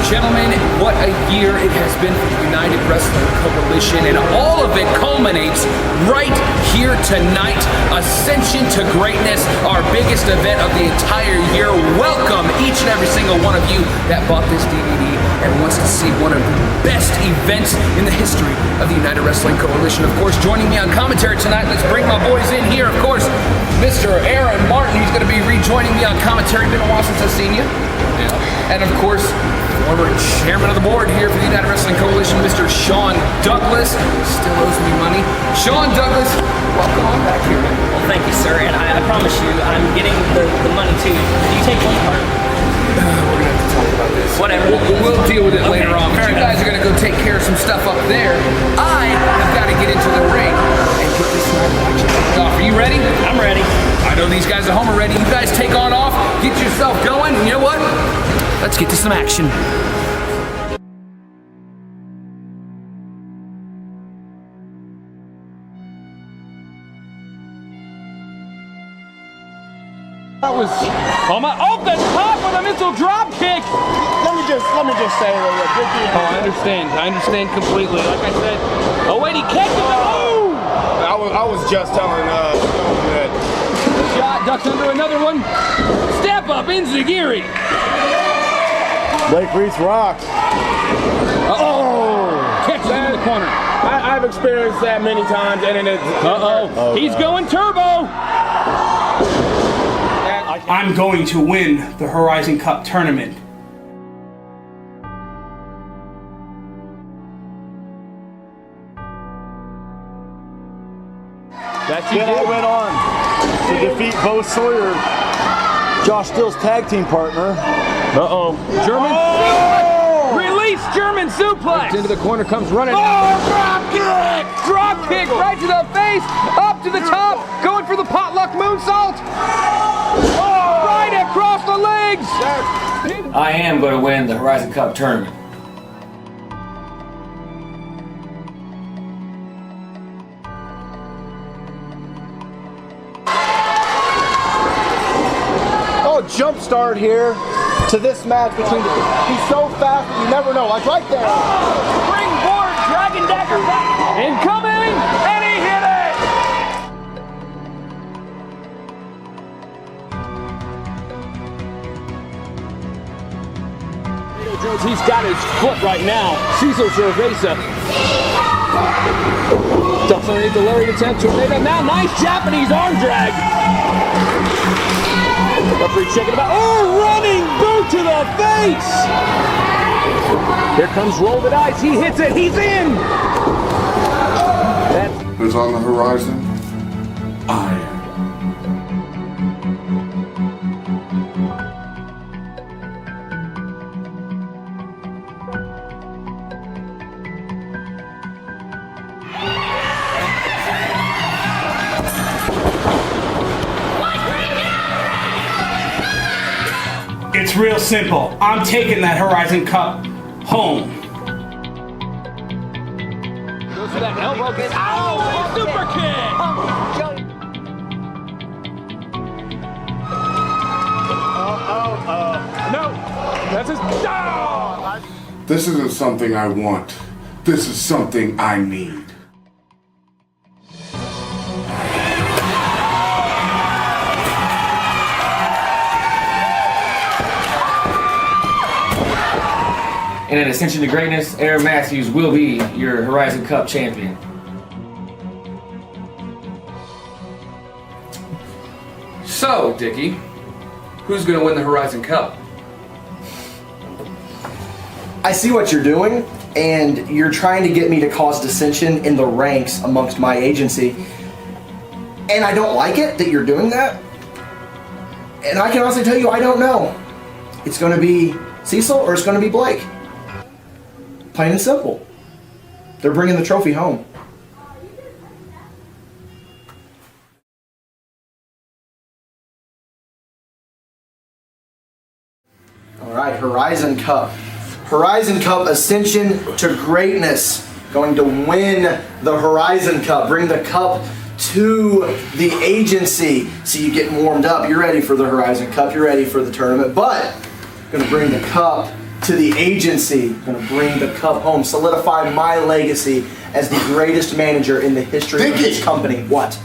gentlemen, what a year it has been for the United Wrestling Coalition, and all of it culminates right here tonight. Ascension to Greatness, our biggest event of the entire year. Welcome each and every single one of you that bought this DVD and wants to see one of the best events in the history of the United Wrestling Coalition. Of course, joining me on commentary tonight, let's bring my boys in here. Of course, Mr. Aaron Martin, he's going to be rejoining me on commentary. Been a while since I've seen you. Yeah. And of course, former chairman of the board here for the United Wrestling Coalition, Mr. Shawn Douglaz. Still owes me money. Shawn Douglaz, welcome on back here. Well, thank you, sir. And I promise you, I'm getting the money too. Do you take one part? We're going to have to talk about this. Whatever. We'll deal with it later on. But you guys are going to go take care of some stuff up there. I have got to get into the ring and get this night action off. Are you ready? I'm ready. I know these guys at home are ready. You guys take on off, get yourself going, and you know what? Let's get to some action. That was off the top with a missile drop kick. Let me just say that Dickie. I understand completely. Like I said, oh wait, he kicked it. Oh! I was just telling that. Shot, ducks under another one. Step up, Inzagiri. Blake Reese rocks. Catches him in the corner. I've experienced that many times, and it's. He's going turbo. I'm going to win the Horizon Cup tournament. Then I went on to defeat Bo Sawyer, Josh Still's tag team partner. German. Release German suplex. Into the corner, comes running. Drop kick! Drop kick right to the face, up to the top, going for the potluck moonsault. Right across the legs. I am going to win the Horizon Cup tournament. Jump start here to this match between he's so fast that you never know. Like right there. Springboard Dragon Dagger back. Incoming, and he hit it. He's got his foot right now. Cecil Cerveza. Ducks underneath the lariat attempt. Tornado now. Nice Japanese arm drag. Referee checking about. Oh, running boot to the face. Here comes Roll the Dice. He hits it. He's in. Who's on the horizon? I am. It's real simple. I'm taking that Horizon Cup home. Goes for that elbow kick. Ow! Super kick! No! That's his. Oh! This isn't something I want. This is something I need. And in Ascension to Greatness, Aaron Matthews will be your Horizon Cup champion. So, Dickie, who's going to win the Horizon Cup? I see what you're doing, and you're trying to get me to cause dissension in the ranks amongst my agency. And I don't like it that you're doing that. And I can honestly tell you, I don't know. It's going to be Cecil or it's going to be Blake. Plain and simple. They're bringing the trophy home. All right, Horizon Cup. Horizon Cup Ascension to Greatness. Going to win the Horizon Cup. Bring the cup to the agency. So you get warmed up. You're ready for the Horizon Cup. You're ready for the tournament. But going to bring the cup to the agency. I'm going to bring the cup home, solidify my legacy as the greatest manager in the history of this company. What?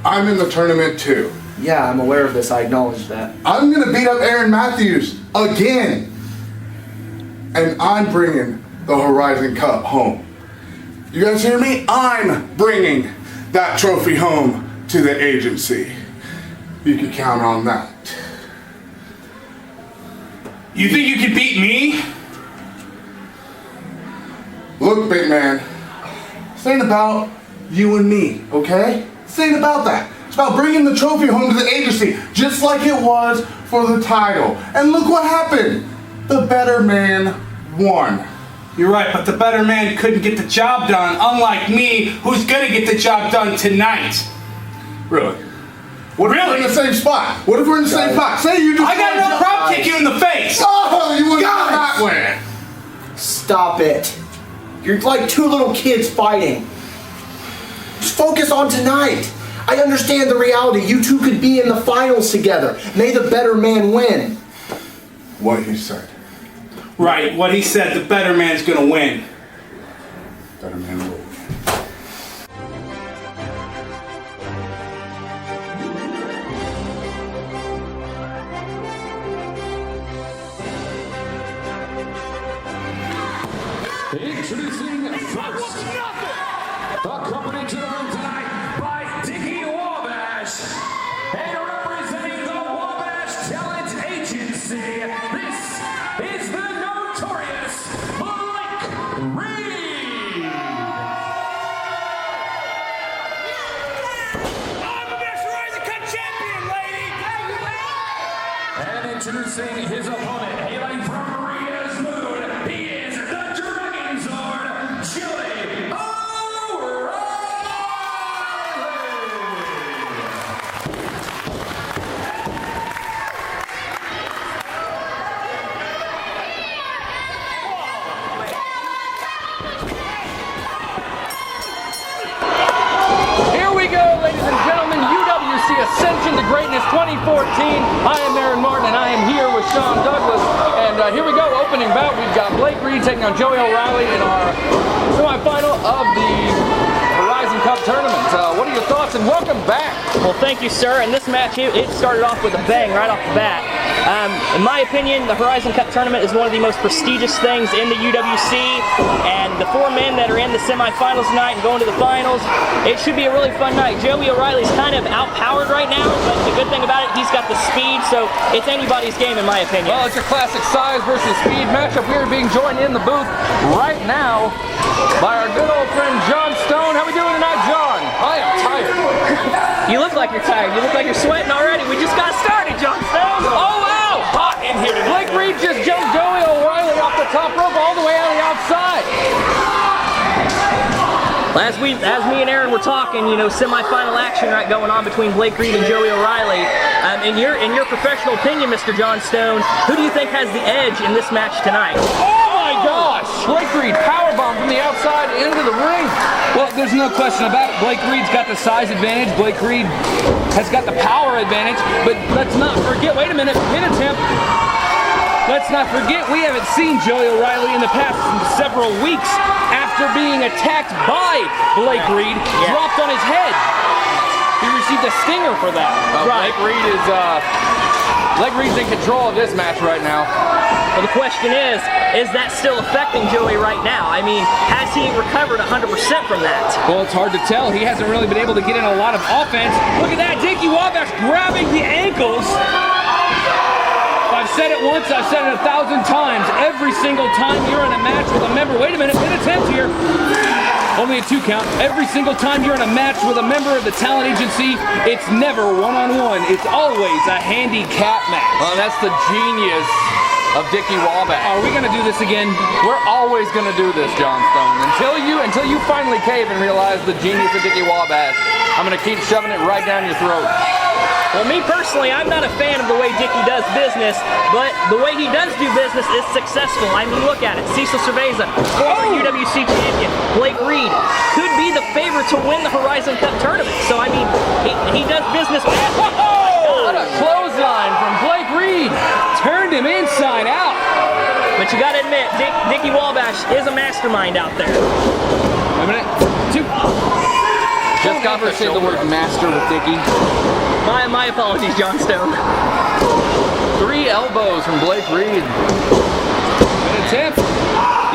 I'm in the tournament too. Yeah, I'm aware of this. I acknowledge that. I'm gonna beat up Aaron Matthews again. And I'm bringing the Horizon Cup home. You guys hear me? I'm bringing that trophy home to the agency. You can count on that. You think you could beat me? Look, big man, this ain't about you and me, okay? This ain't about that. It's about bringing the trophy home to the agency, just like it was for the title. And look what happened. The better man won. You're right, but the better man couldn't get the job done, unlike me, who's gonna get the job done tonight. Really? What if we're in the same spot? What if we're in the same spot? Say you just... I got no problem kick you in the face! Oh, you wouldn't go that way. Stop it. You're like two little kids fighting. Just focus on tonight. I understand the reality. You two could be in the finals together. May the better man win. What he said. Right, what he said, the better man's gonna win. Better man will win. Introducing first, accompanied to the ring tonight by Dickie Wabash, and representing the Wabash Talent Agency, this is the notorious Reed. I'm the best Rising Cup champion, lady! And introducing his opponent, hailing from Maria's Moon, he is the Dragon Zord, Joey O'Reilly. Here we go, ladies and gentlemen, UWC Ascension to Greatness 2014. I am Aaron Martin, and I am here with Shawn Douglaz. And here we go, opening bout. We've got Blake Reed taking on Joey O'Reilly in our semifinal of the Horizon Cup tournament. What are your thoughts, and welcome back. Well, thank you, sir. And this match, it started off with a bang right off the bat. In my opinion, the Horizon Cup tournament is one of the most prestigious things in the UWC, and the four men that are in the semifinals tonight and going to the finals, it should be a really fun night. Joey O'Reilly's kind of outpowered right now, but the good thing about it, he's got the speed, so it's anybody's game in my opinion. Well, it's a classic size versus speed matchup. We are being joined in the booth right now by our good old friend John Stone. How we doing tonight, John? I am tired. You look like you're tired. You look like you're sweating already. We just got started, John Stone. Oh, wow! Hot in here tonight. Blake Reed just jumped Joey O'Reilly off the top rope all the way out of the outside. As me and Aaron were talking, you know, semifinal action right going on between Blake Reed and Joey O'Reilly. In your professional opinion, Mr. John Stone, who do you think has the edge in this match tonight? Oh my gosh! Blake Reed powerbomb from the outside into the ring. Well, there's no question about it. Blake Reed's got the size advantage. Blake Reed has got the power advantage. But let's not forget, wait a minute, pin attempt. Let's not forget, we haven't seen Joey O'Reilly in the past several weeks after being attacked by Blake Reed, dropped on his head. He received a stinger for that. Right. Blake Reed's in control of this match right now. Well, the question is that still affecting Joey right now? I mean, has he recovered 100% from that? Well, it's hard to tell. He hasn't really been able to get in a lot of offense. Look at that, Dickie Wabash grabbing the ankles. I've said it once, I've said it 1,000 times. Every single time you're in a match with a member, wait a minute, pin attempt here. Only a 2 count. Every single time you're in a match with a member of the talent agency, it's never one-on-one. It's always a handicap match. Well, that's the genius of Dickie Wabash. Are we gonna do this again? We're always gonna do this, John Stone. Until you finally cave and realize the genius of Dickie Wabash, I'm gonna keep shoving it right down your throat. Well, me personally, I'm not a fan of the way Dickie does business, but the way he does do business is successful. I mean, look at it. Cecil Cerveza, former UWC champion, Blake Reed, could be the favorite to win the Horizon Cup tournament. So, I mean, he does business. What a clothesline from Blake Reed. Turned him inside out. But you gotta admit, Dickie Wabash is a mastermind out there. Wait a minute. 2. Just got to say the word master with Dickie. My apologies, John Stone. 3 elbows from Blake Reed. An attempt.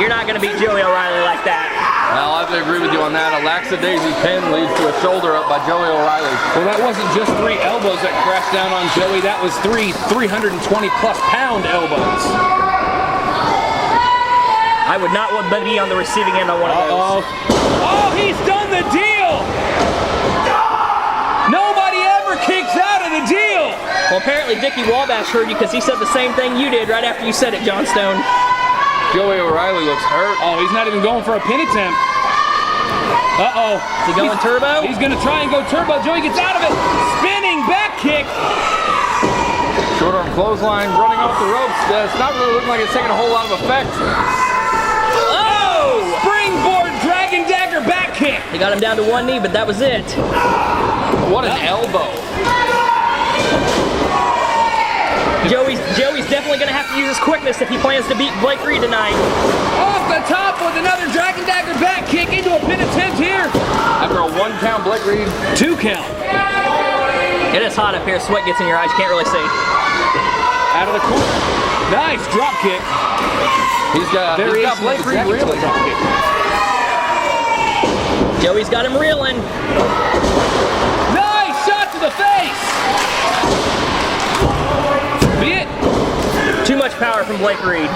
You're not gonna beat Joey O'Reilly like that. Well, I have to agree with you on that. A lackadaisy pin leads to a shoulder up by Joey O'Reilly. Well, that wasn't just 3 elbows that crashed down on Joey. That was 3 320-plus pound elbows. I would not want to be on the receiving end on one of those. Oh, he's done the deal! Nobody ever kicks out of the deal! Well, apparently Dickie Wabash heard you because he said the same thing you did right after you said it, John Stone. Joey O'Reilly looks hurt. Oh, he's not even going for a pin attempt. Uh-oh. Is he going turbo? He's going to try and go turbo. Joey gets out of it. Spinning back kick. Short arm clothesline, running off the ropes. It's not really looking like it's taking a whole lot of effect. Oh! Springboard dragon dagger back kick. He got him down to 1 knee, but that was it. What an elbow. Joey's definitely going to have to use his quickness if he plans to beat Blake Reed tonight. Off the top with another dragon dagger back kick into a pin attempt here. After a 1 count, Blake Reed. 2 count. It is hot up here. Sweat gets in your eyes. You can't really see. Out of the corner. Nice drop kick. He's got Blake Reed reeling. Joey's got him reeling. Nice shot to the face. Be it. Too much power from Blake Reed.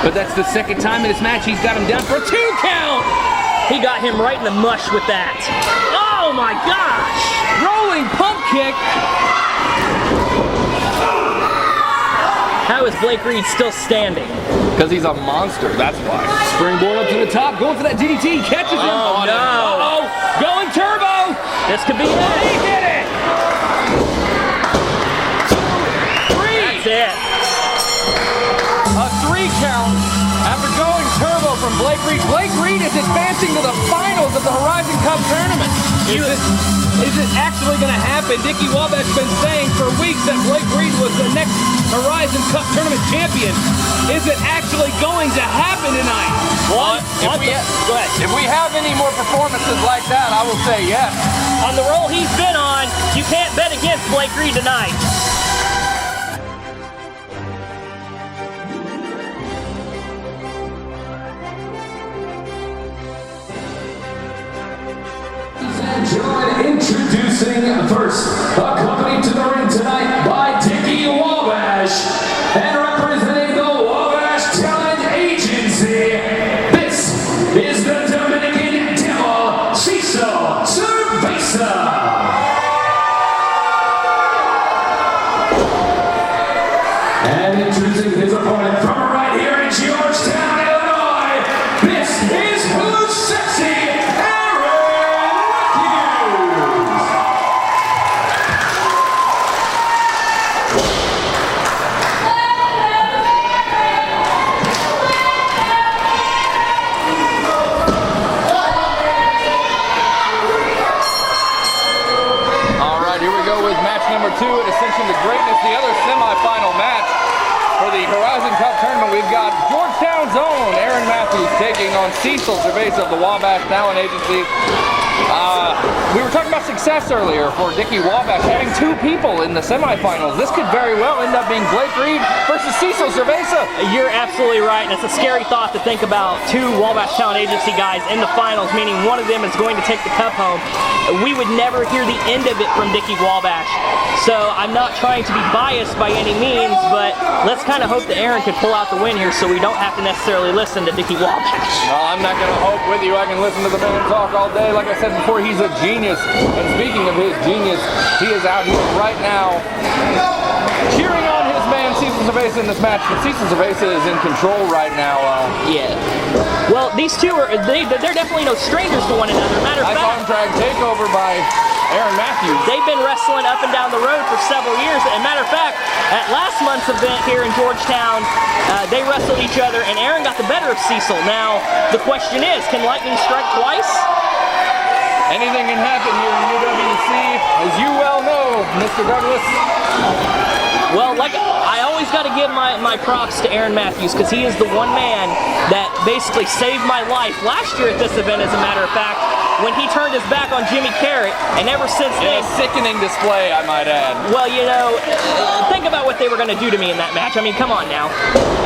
But that's the second time in this match he's got him down for a 2 count. He got him right in the mush with that. Oh my gosh! Rolling pump kick. How is Blake Reed still standing? Because he's a monster, that's why. Springboard up to the top, going for that DDT, catches him. Oh no! Uh-oh, going turbo. This could be it. He did it. 3. That's it. A 3 count after going turbo from Blake Reed. Blake Reed is advancing to the finals of the Horizon Cup tournament. Is it actually going to happen? Dickie Wabash has been saying for weeks that Blake Reed was the next Horizon Cup tournament champion. Is it actually going to happen tonight? Go ahead. If we have any more performances like that, I will say yes. On the roll he's been on, you can't bet against Blake Reed tonight. Introducing first, accompanied to the ring tonight by Dickie Wabash, and representing the Wabash Talent Agency, this is the Dominican Devil, Cecil Cerveza. And introducing his opponent from right here in Georgetown, Illinois, this is Who's Sexy? Number 2 at Ascension to Greatness, the other semifinal match for the Horizon Cup tournament. We've got Georgetown's own Aaron Matthews taking on Cecil Cerveza of the Wabash Talent Agency. We were talking about success earlier for Dickie Wabash, having 2 people in the semifinals. This could very well end up being Blake Reed versus Cecil Cerveza. You're absolutely right, and it's a scary thought to think about 2 Wabash Talent Agency guys in the finals, meaning one of them is going to take the cup home. We would never hear the end of it from Dickie Wabash. So I'm not trying to be biased by any means, but let's kind of hope that Aaron could pull out the win here so we don't have to necessarily listen to Dickie Wabash. No, I'm not going to hope with you. I can listen to the man talk all day. Like I said before, he's a genius. And speaking of his genius, he is out here right now cheering on his man Cecil Cerveza in this match. But Cecil Cerveza is in control right now. Yeah. Well, these 2 are they're definitely no strangers to one another. Matter of fact, arm drag takeover by Aaron Matthews. They've been wrestling up and down the road for several years. And matter of fact, at last month's event here in Georgetown, they wrestled each other, and Aaron got the better of Cecil. Now, the question is, can lightning strike twice? Anything can happen here in UWC, as you well know, Mr. Douglas. Well, like, I always got to give my props to Aaron Matthews, because he is the one man that basically saved my life last year at this event, as a matter of fact, when he turned his back on Jimmy Karryt, and ever since then... a sickening display, I might add. Well, you know, think about what they were going to do to me in that match. I mean, come on now.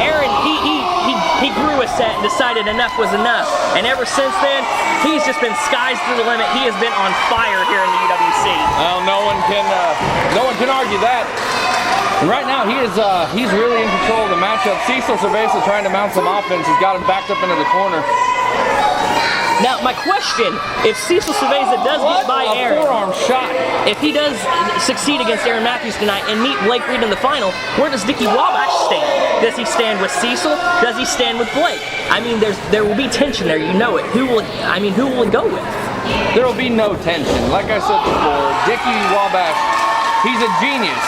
Aaron, he grew a set and decided enough was enough, and ever since then, he's just been skies to the limit. He has been on fire here in the UWC. Well, no one can argue that. And right now, he's really in control of the matchup. Cecil Cerveza trying to mount some offense. He's got him backed up into the corner. Now, my question, if Cecil Cerveza does get by Aaron, forearm shot. If he does succeed against Aaron Matthews tonight and meet Blake Reed in the final, where does Dickie Wabash stand? Does he stand with Cecil? Does he stand with Blake? I mean, there will be tension there, you know it. Who will it go with? There will be no tension. Like I said before, Dickie Wabash, he's a genius.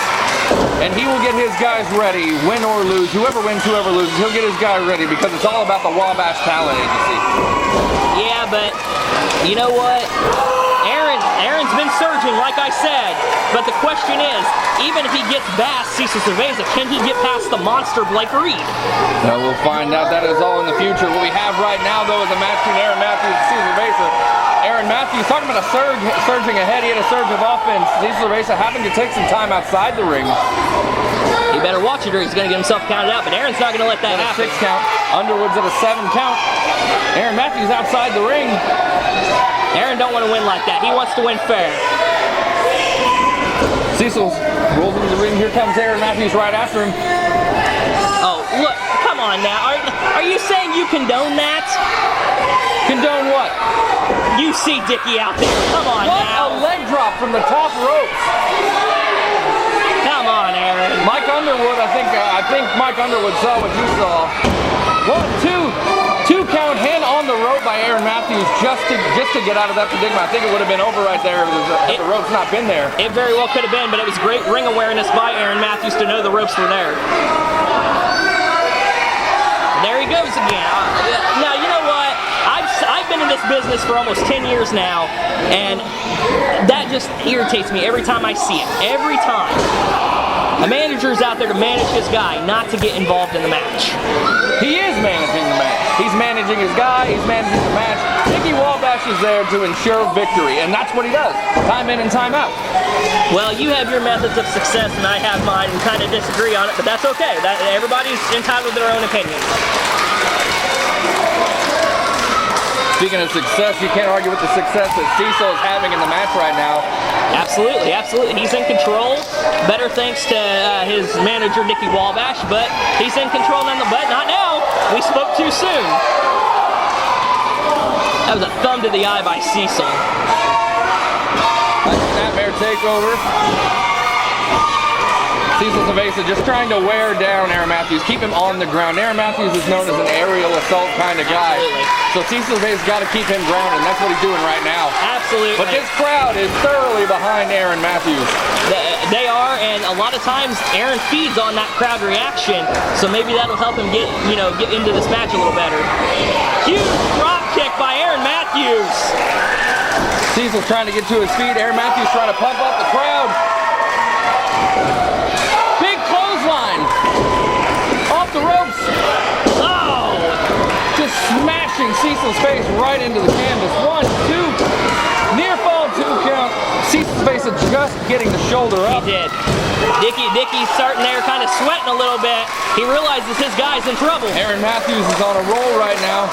And he will get his guys ready, win or lose. Whoever wins, whoever loses, he'll get his guy ready, because it's all about the Wabash Talent Agency. Yeah, but you know what? Aaron's been surging, like I said. But the question is, even if he gets past Cecil Cerveza, can he get past the monster Blake Reed? Well, we'll find out. That is all in the future. What we have right now, though, is a match between Aaron Matthews and Cecil Cerveza. Aaron Matthews, talking about a surging ahead. He had a surge of offense. Cecil Cerveza having to take some time outside the ring. He better watch it or he's going to get himself counted out, but Aaron's not going to let that happen. 6 count. Underwood's at a 7 count. Aaron Matthews outside the ring. Aaron don't want to win like that. He wants to win fair. Cecil rolls into the ring. Here comes Aaron Matthews right after him. Oh, look. Come on now. Are you saying you condone that? Condone what? You see Dickie out there. Come on what now. What a leg drop from the top ropes. Come on, Aaron. Mike Underwood, I think Mike Underwood saw what you saw. 2 count hand on the rope by Aaron Matthews just to get out of that predicament. I think it would have been over right there if the rope's not been there. It very well could have been, but it was great ring awareness by Aaron Matthews to know the ropes were there. There he goes again. Now, you know what? I've been in this business for almost 10 years now, and that just irritates me every time I see it. Every time. A manager's out there to manage his guy, not to get involved in the match. He is managing the match. He's managing his guy, he's managing the match. Dickie Wabash is there to ensure victory, and that's what he does, time in and time out. Well, you have your methods of success, and I have mine, and kind of disagree on it, but that's okay. Everybody's entitled to their own opinion. Speaking of success, you can't argue with the success that Cecil is having in the match right now. Absolutely, absolutely. He's in control. Better thanks to his manager, Dickie Wabash, but he's in control but not now. We spoke too soon. That was a thumb to the eye by Cecil. Snapmare takeover. Cecil Cerveza just trying to wear down Aaron Matthews, keep him on the ground. Aaron Matthews is known as an aerial assault kind of guy. Absolutely. So Cecil Cerveza's got to keep him grounded, and that's what he's doing right now. Absolutely. But this crowd is thoroughly behind Aaron Matthews. They are, and a lot of times Aaron feeds on that crowd reaction, so maybe that'll help him get into this match a little better. Huge drop kick by Aaron Matthews. Cecil's trying to get to his feet. Aaron Matthews trying to pump up the crowd. Big clothesline off the ropes. Oh! Just smashing Cecil's face right into the canvas. 1, 2, near fall 2 count. Cecil's face is just getting the shoulder up. He did. Dickie's starting there kind of sweating a little bit. He realizes his guy's in trouble. Aaron Matthews is on a roll right now.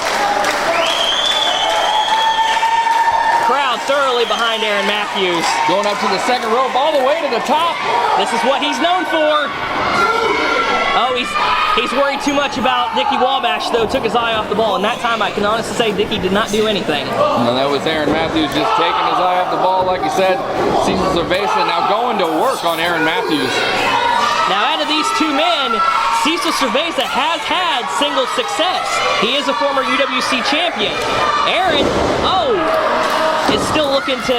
Crowd thoroughly behind Aaron Matthews. Going up to the second rope, all the way to the top. This is what he's known for. Oh, he's worried too much about Dickie Wabash, though. Took his eye off the ball, and that time I can honestly say Dickie did not do anything. No, that was Aaron Matthews just taking his eye off the ball, like you said. Cecil Cerveza now going to work on Aaron Matthews. Now, out of these two men, Cecil Cerveza has had single success. He is a former UWC champion. Aaron, is still looking to,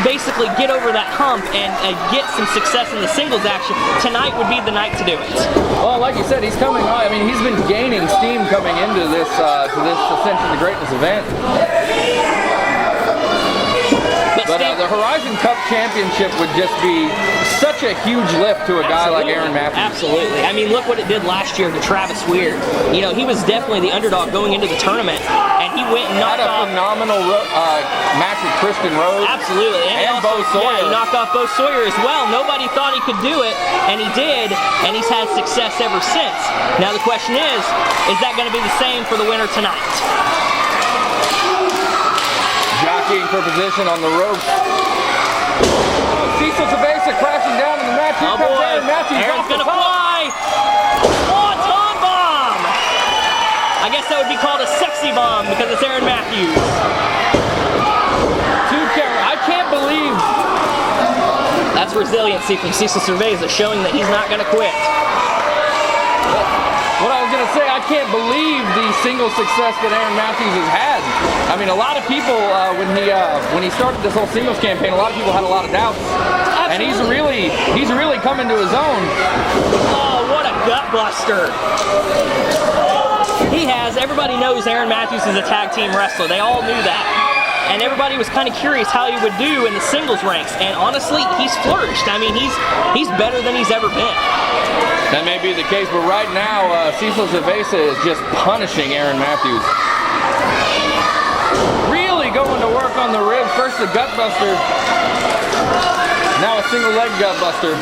basically get over that hump and get some success in the singles action. Tonight would be the night to do it. Well, like you said, he's coming on. I mean, he's been gaining steam coming into this Ascension to Greatness event. But But the Horizon Cup Championship would just be such a huge lift to a guy like Aaron Matthews. Absolutely. I mean, look what it did last year to Travis Weir. You know, he was definitely the underdog going into the tournament, and he went and knocked off. Had a phenomenal match with Christian Rose. Absolutely. And Bo Sawyer. Yeah, he knocked off Bo Sawyer as well. Nobody thought he could do it, and he did, and he's had success ever since. Now the question is that going to be the same for the winner tonight? Jockeying for position on the ropes. Cecil Cerveza crashing down in the match. Here comes Aaron Matthews. Aaron's going to fly. Swanton bomb. I guess that would be called a sexy bomb because it's Aaron Matthews. I can't believe. That's resiliency from Cecil Cerveza, showing that he's not going to quit. What I was going to say, I can't believe the single success that Aaron Matthews has had. I mean, a lot of people, when he started this whole singles campaign, a lot of people had a lot of doubts. Absolutely. And he's really coming to his own. Oh, what a gut buster. He has. Everybody knows Aaron Matthews is a tag team wrestler. They all knew that. And everybody was kind of curious how he would do in the singles ranks. And honestly, he's flourished. I mean, he's better than he's ever been. That may be the case, but right now, Cecil Cerveza is just punishing Aaron Matthews. Really going to work on the ribs. First the gut buster. Now a single leg gut buster.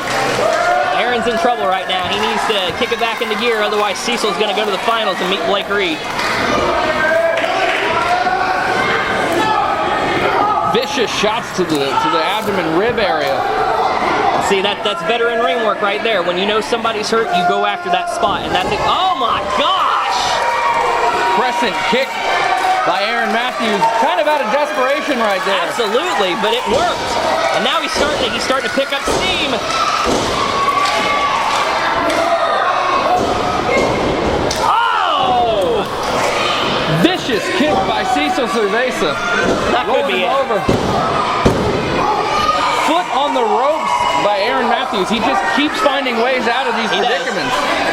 Aaron's in trouble right now. He needs to kick it back into gear, otherwise Cecil's going to go to the finals and meet Blake Reed. Vicious shots to the abdomen rib area. See, that's veteran ring work right there. When you know somebody's hurt, you go after that spot, and that's it. Oh my gosh! Crescent kick by Aaron Matthews, kind of out of desperation right there. Absolutely, but it worked. And now he's starting to pick up steam. Oh! Vicious kick by Cecil Cerveza. That could be it. Over. Foot on the ropes by Aaron Matthews. He just keeps finding ways out of these predicaments.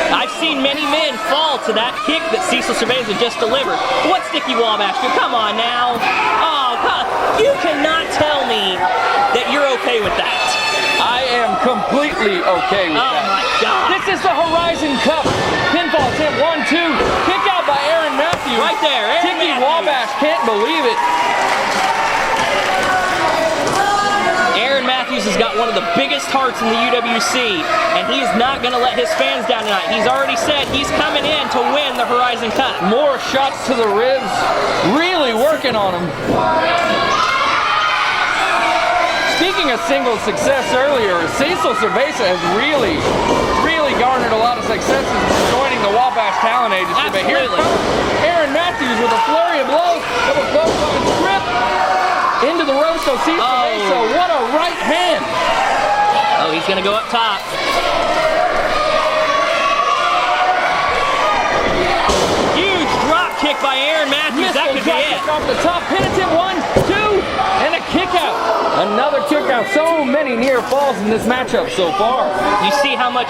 I've seen many men fall to that kick that Cecil Cerveza just delivered. What's Dickie Wabash do? Come on now. Oh, God. You cannot tell me that you're okay with that. I am completely okay with that. Oh, my God. This is the Horizon Cup. Pinfall attempt 1-2. Kick out by Aaron Matthews. Right there. Dickie Wabash can't believe it. Aaron Matthews has got one of the biggest hearts in the UWC, and he's not going to let his fans down tonight. He's already said he's coming in to win the Horizon Cup. More shots to the ribs, really working on him. Speaking of single success earlier, Cecil Cerveza has really garnered a lot of successes joining the Wabash Talent Agency. Absolutely. But here comes Aaron Matthews with a flurry of blows. Double close on trip into the ropes. So Cecil Cerveza, what a right hand. Oh, he's going to go up top. Huge drop kick by Aaron Matthews. That could be it. Off the top, pin attempt 1, 2, and a kick out. Another kick out. So many near falls in this matchup so far. You see how much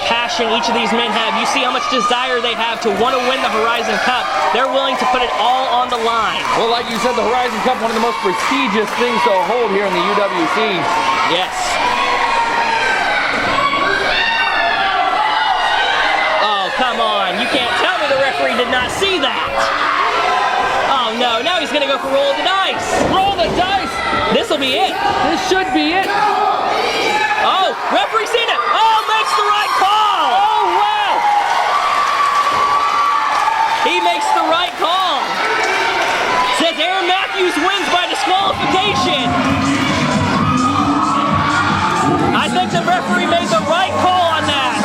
passion each of these men have. You see how much desire they have to want to win the Horizon Cup. They're willing to put it all on the line. Well, like you said, the Horizon Cup, one of the most prestigious things to hold here in the UWC. Yes. Oh, come on. You can't tell me the referee did not see that. Oh, no. Now he's going to go for roll of the dice. Roll the dice. This will be it. This should be it. Oh, referee seen it. Oh, makes the right call. Oh, wow. He makes the right call. Says Aaron Matthews wins by disqualification. I think the referee made the right call on that.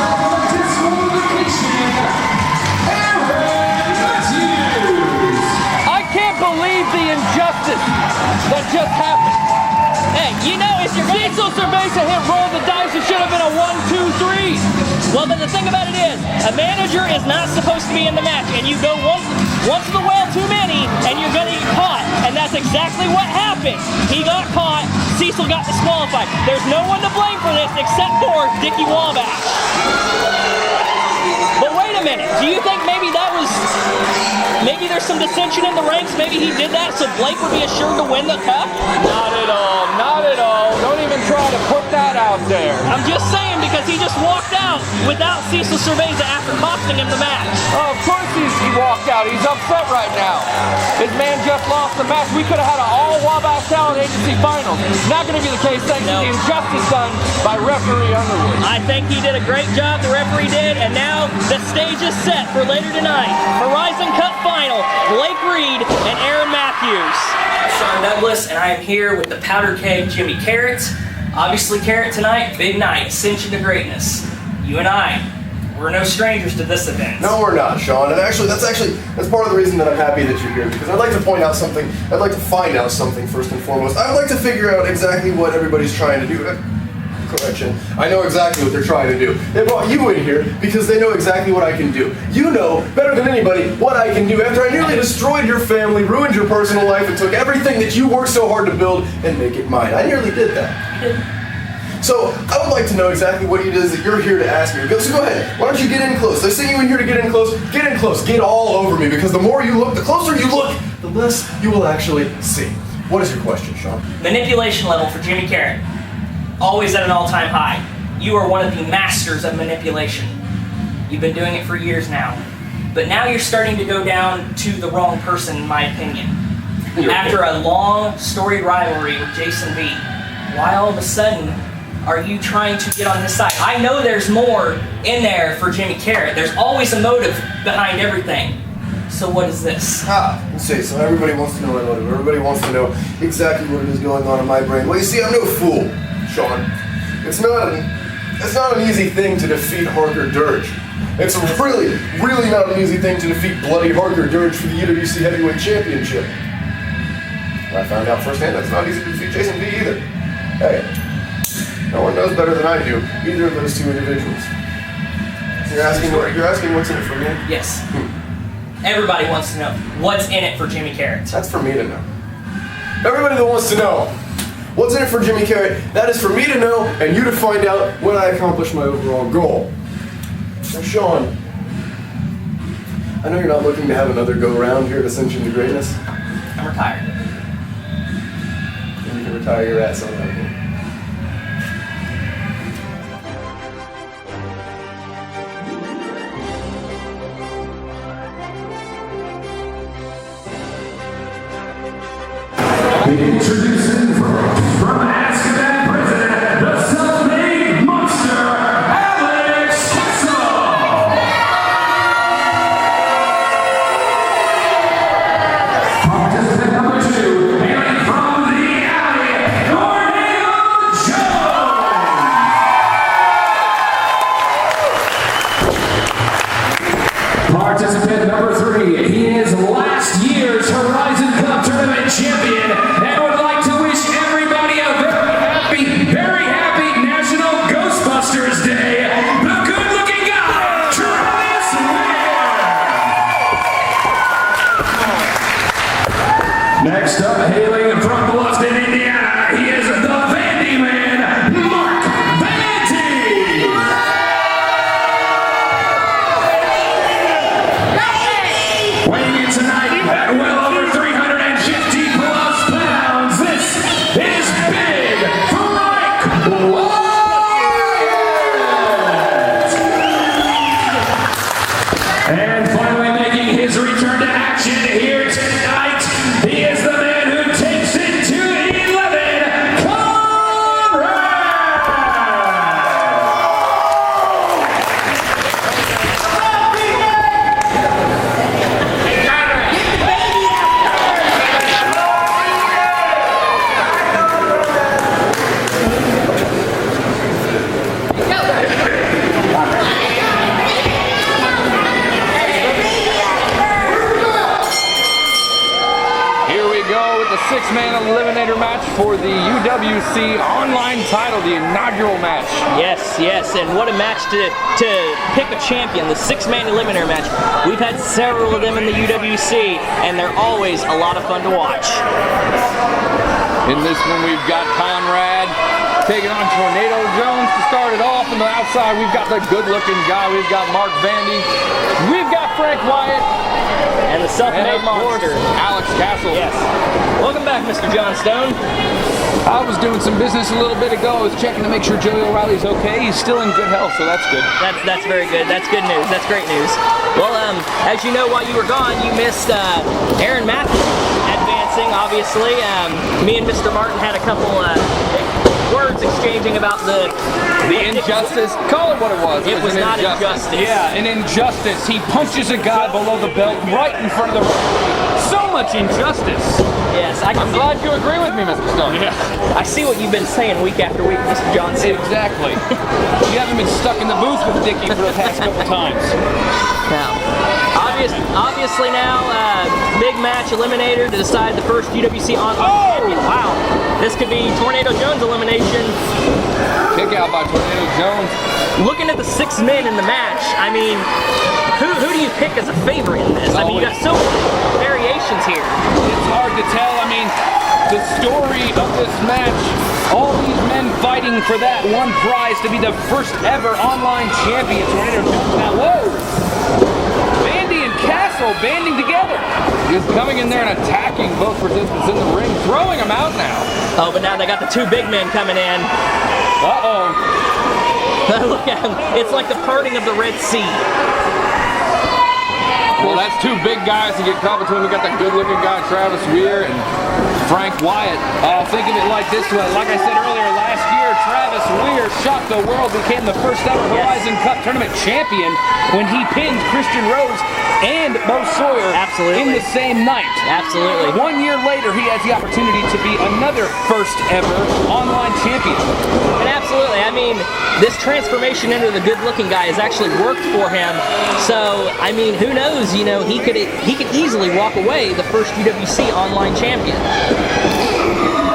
I can't believe the injustice that just happened. Hey, you know, if you're going Cecil Cerveza hit roll the dice, it should have been a 1, 2, 3. Well, but the thing about it is, a manager is not supposed to be in the match, and you go once in the well too many, and you're going to get caught. And that's exactly what happened. He got caught, Cecil got disqualified. There's no one to blame for this except for Dickie Wabash. But wait a minute, do you think maybe maybe there's some dissension in the ranks? Maybe he did that so Blake would be assured to win the cup? Not at all, not at all. Don't even try to put that out there. I'm just saying because he just walked out without Cecil Cerveza after costing him the match. Oh, of course he walked out. He's upset right now. His man just lost the match. We could have had an all Wabash Talent Agency finals. Not going to be the case thanks to the injustice done by referee Underwood. I think he did a great job, the referee did, and now the stage is set for later tonight. Horizon Cup Final, Blake Reed and Aaron Matthews. I'm Shawn Douglaz, and I am here with the powder keg Jimmy Karryt. Obviously, Karryt tonight, big night, Ascension to Greatness. You and I, we're no strangers to this event. No, we're not, Shawn. And actually, that's part of the reason that I'm happy that you're here, because I'd like to point out something. I'd like to find out something first and foremost. I'd like to figure out exactly what everybody's trying to do. Correction. I know exactly what they're trying to do. They brought you in here because they know exactly what I can do. You know better than anybody what I can do after I nearly destroyed your family, ruined your personal life, and took everything that you worked so hard to build and make it mine. I nearly did that. So I would like to know exactly what it is that you're here to ask me. So go ahead. Why don't you get in close? They sent you in here to get in close. Get in close. Get all over me, because the more you look, the closer you look, the less you will actually see. What is your question, Shawn? Manipulation level for Jimmy Karryt. Always at an all-time high. You are one of the masters of manipulation. You've been doing it for years now. But now you're starting to go down to the wrong person, in my opinion. After a long, storied rivalry with Jason V, why all of a sudden are you trying to get on his side? I know there's more in there for Jimmy Karryt. There's always a motive behind everything. So what is this? So everybody wants to know my motive. Everybody wants to know exactly what it is going on in my brain. Well, you see, I'm no fool, Shawn. It's not an easy thing to defeat Harker Dirge. It's really, really not an easy thing to defeat bloody Harker Dirge for the UWC Heavyweight Championship. I found out firsthand that's not easy to defeat Jason V either. Hey, no one knows better than I do either of those two individuals. So you're asking what's in it for me? Yes. Everybody wants to know what's in it for Jimmy Karryt. That's for me to know. Everybody that wants to know what's in it for Jimmy Karryt, that is for me to know and you to find out when I accomplish my overall goal. Now, Shawn, I know you're not looking to have another go-round here at Ascension to Greatness. I'm retired. And you can retire your ass on that one. Introducing from Azkaban Prison, the self-made monster, Cecil. Participant number 2, hailing from the alley, Participant number 3, he is last year's Horizon Cup Tournament champion and would like to wish everybody a very happy National Ghostbusters Day. The good-looking guy, Weir. Next up, hailing from Bluffton, Indiana, he is the Vandy man, weighing in tonight at well over 350 plus pounds, this is Big Wyatt. And finally making his return to action here tonight, he is the man who takes it to 11, Konrad. Here we go with the 6-man eliminator match for the UWC Online title, the inaugural match. Yes, and what a match to pick a champion, the 6-man eliminator match. We've had several of them in the UWC, and they're always a lot of fun to watch. In this one, we've got Konrad taking on Tornado Jones to start it off. On the outside, we've got the good-looking guy. We've got Mark Vandy. We've got Frank Wyatt. And the self-made monster. Alex Castle. Yes. Welcome back, Mr. John Stone. I was doing some business a little bit ago. I was checking to make sure Joey O'Reilly's okay. He's still in good health, so that's good. That's very good. That's good news. That's great news. Well, as you know, while you were gone, you missed Aaron Matthews advancing, obviously. Me and Mr. Martin had a couple words exchanging about the injustice. Call it what it was. It was not injustice. Yeah, an injustice. He punches a guy below the belt right in front of the referee. So much injustice. Yes, I'm glad you agree with me, Mr. Stone. Yeah. I see what you've been saying week after week, Mr. Johnson. Exactly. You haven't been stuck in the booth with Dickie for the past couple times. Now, obviously now, big match eliminator to decide the first UWC Online Championship. Wow. This could be Tornado Jones elimination. Kick out by Tornado Jones. Looking at the 6 men in the match, I mean, who do you pick as a favorite in this? I mean, you got so many variations here. It's hard to tell. I mean, the story of this match, all these men fighting for that one prize to be the first ever online champion. Tornado Jones now, whoa! Vandy and Castle banding together. Just coming in there and attacking both participants in the ring, throwing them out now. Oh, but now they got the 2 big men coming in. Uh-oh. Look at him. It's like the parting of the Red Sea. Well, that's 2 big guys to get caught between. We got that good-looking guy, Travis Weir, and Frank Wyatt. Think of it like this way. Like I said earlier, last year, Travis Weir shocked the world, became the first ever Horizon Cup Tournament champion when he pinned Christian Rose and Bo Sawyer in the same night. Absolutely. 1 year later, he has the opportunity to be another first ever online champion. And absolutely, I mean, this transformation into the good-looking guy has actually worked for him. So, I mean, who knows? You know, he could easily walk away the first UWC Online champion.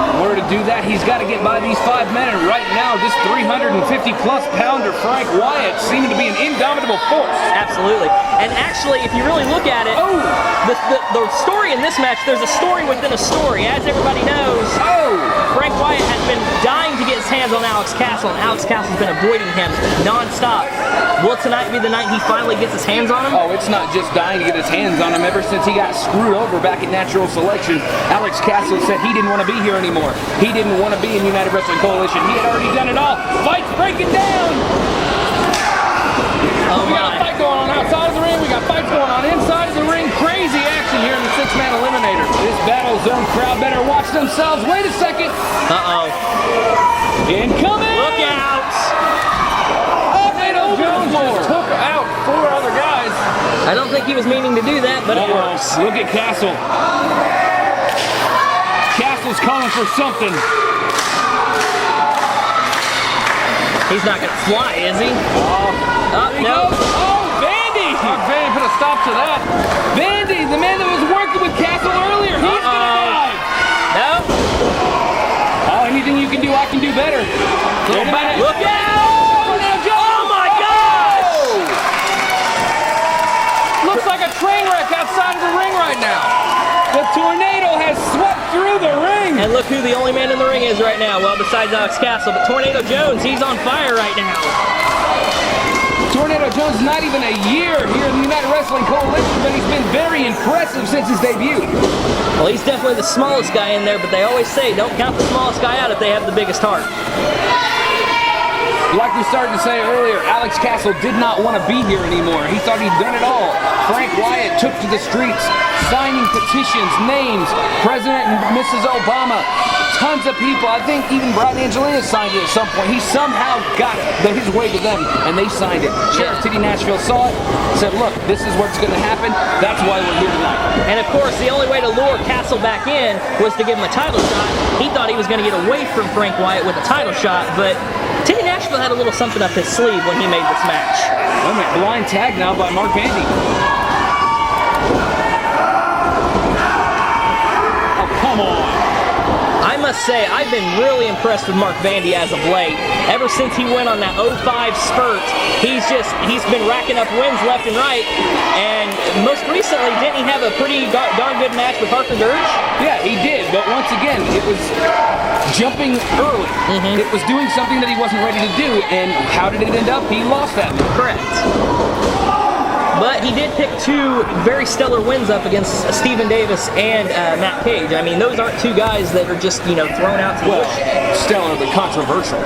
In order to do that, he's got to get by these 5 men, and right now, this 350-plus pounder Frank Wyatt seeming to be an indomitable force. Absolutely. And actually, if you really look at it, the story in this match, there's a story within a story. As everybody knows, Frank Wyatt has been dying to get his hands on Alex Castle, and Alex Castle's been avoiding him non-stop. Will tonight be the night he finally gets his hands on him? Oh, it's not just dying to get his hands on him. Ever since he got screwed over back at Natural Selection, Alex Castle said he didn't want to be here anymore. He didn't want to be in United Wrestling Coalition. He had already done it all. Fight's breaking down! We got a fight going on outside of the ring. We got fights going on inside of the ring. Crazy action here in the 6-man eliminator. This Battle Zone crowd better watch themselves. Wait a second. Uh-oh. Incoming! Look out! Tornado Jones just took out 4 other guys. I don't think he was meaning to do that, but it works. Look at Castle. Castle's calling for something. He's not going to fly, is he? No. Oh, Vandy! Vandy put a stop to that. Vandy, the man that was working with Castle earlier, he's going to dive. No. Oh, anything you can do, I can do better. Look out! Oh, my gosh! Looks like a train wreck outside of the ring right now. The tornado has swept through the ring. And look who the only man in the ring is right now. Well, besides Alex Castle, but Tornado Jones, he's on fire right now. Tornado Jones, not even a year here in the United Wrestling Coalition, but he's been very impressive since his debut. Well, he's definitely the smallest guy in there, but they always say don't count the smallest guy out if they have the biggest heart. Like we started to say earlier, Alex Castle did not want to be here anymore. He thought he'd done it all. Frank Wyatt took to the streets, signing petitions, names, President and Mrs. Obama, tons of people. I think even Brian Angelina signed it at some point. He somehow got his way to them, and they signed it. Sheriff City Nashville saw it, said, look, this is what's going to happen. That's why we're here tonight. And of course, the only way to lure Castle back in was to give him a title shot. He thought he was going to get away from Frank Wyatt with a title shot, but City Nashville had a little something up his sleeve when he made this match. Wait a minute, blind tag now by Mark Vandy. Oh, come on. I must say, I've been really impressed with Mark Vandy as of late. Ever since he went on that 05 spurt, he's been racking up wins left and right. And most recently, didn't he have a pretty darn good match with Harker Dirge? Yeah, he did. But once again, it was jumping early. It was doing something that he wasn't ready to do. And how did it end up? He lost that match. Correct. But he did pick two very stellar wins up against Stephen Davis and Matt Cage. I mean, those aren't two guys that are just, thrown out to the bush. Stellar but controversial.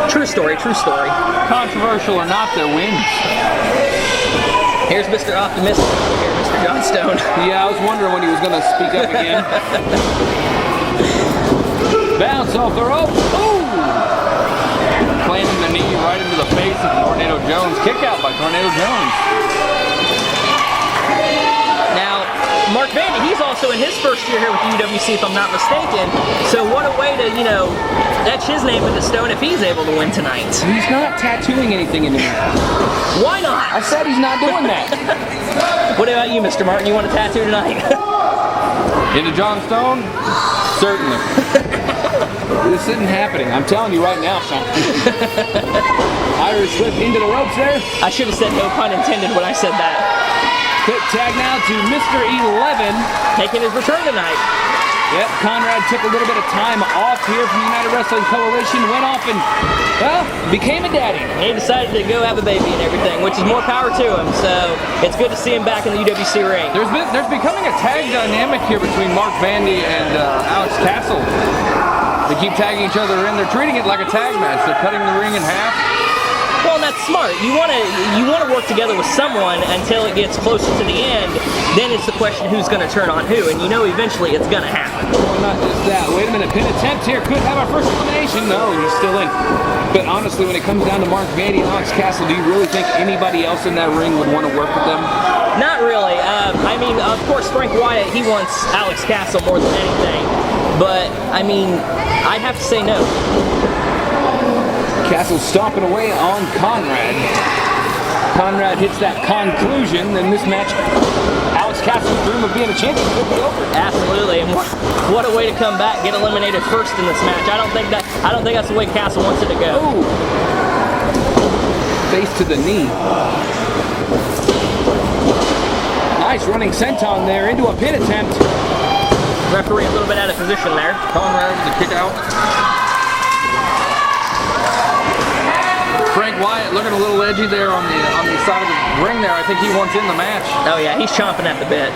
True story, true story. Controversial or not, their wins. Here's Mr. Optimistic over here, Mr. Johnstone. Yeah, I was wondering when he was going to speak up again. Bounce off the rope. Ooh! Planting the knee right into the face of Tornado Jones. Kick out by Tornado Jones. Now, Mark Vandy, he's also in his first year here with UWC, if I'm not mistaken. So what a way to, etch his name in the stone if he's able to win tonight. He's not tattooing anything into me. Why not? I said he's not doing that. What about you, Mr. Martin? You want a tattoo tonight? Into Johnstone? Certainly. This isn't happening. I'm telling you right now, Shawn. Irish whip into the ropes there. I should have said no pun intended when I said that. Quick tag now to Mr. 11. Taking his return tonight. Yep, Konrad took a little bit of time off here from the United Wrestling Coalition, went off and, became a daddy. He decided to go have a baby and everything, which is more power to him, so it's good to see him back in the UWC ring. There's becoming a tag dynamic here between Mark Vandy and Alex Castle. They keep tagging each other in. They're treating it like a tag match. They're cutting the ring in half. Well, that's smart. You want to work together with someone until it gets closer to the end. Then it's the question who's going to turn on who, and eventually it's going to happen. Well, not just that. Wait a minute. Pin attempt here. Could have our first elimination. No, he's still in. But honestly, when it comes down to Mark Vandy and Alex Castle, do you really think anybody else in that ring would want to work with them? Not really. I mean, of course, Frank Wyatt, he wants Alex Castle more than anything. But, I mean, I'd have to say no. Castle stomping away on Konrad. Konrad hits that conclusion, and this match, Alex Castle's dream of being a champion could be over. Absolutely, and what a way to come back, get eliminated first in this match. I don't think that's the way Castle wants it to go. Ooh. Face to the knee. Nice running senton there into a pin attempt. Referee a little bit out of position there. Konrad with the kick out. Frank Wyatt looking a little edgy there on the side of the ring there. I think he wants in the match. Oh yeah, he's chomping at the bit.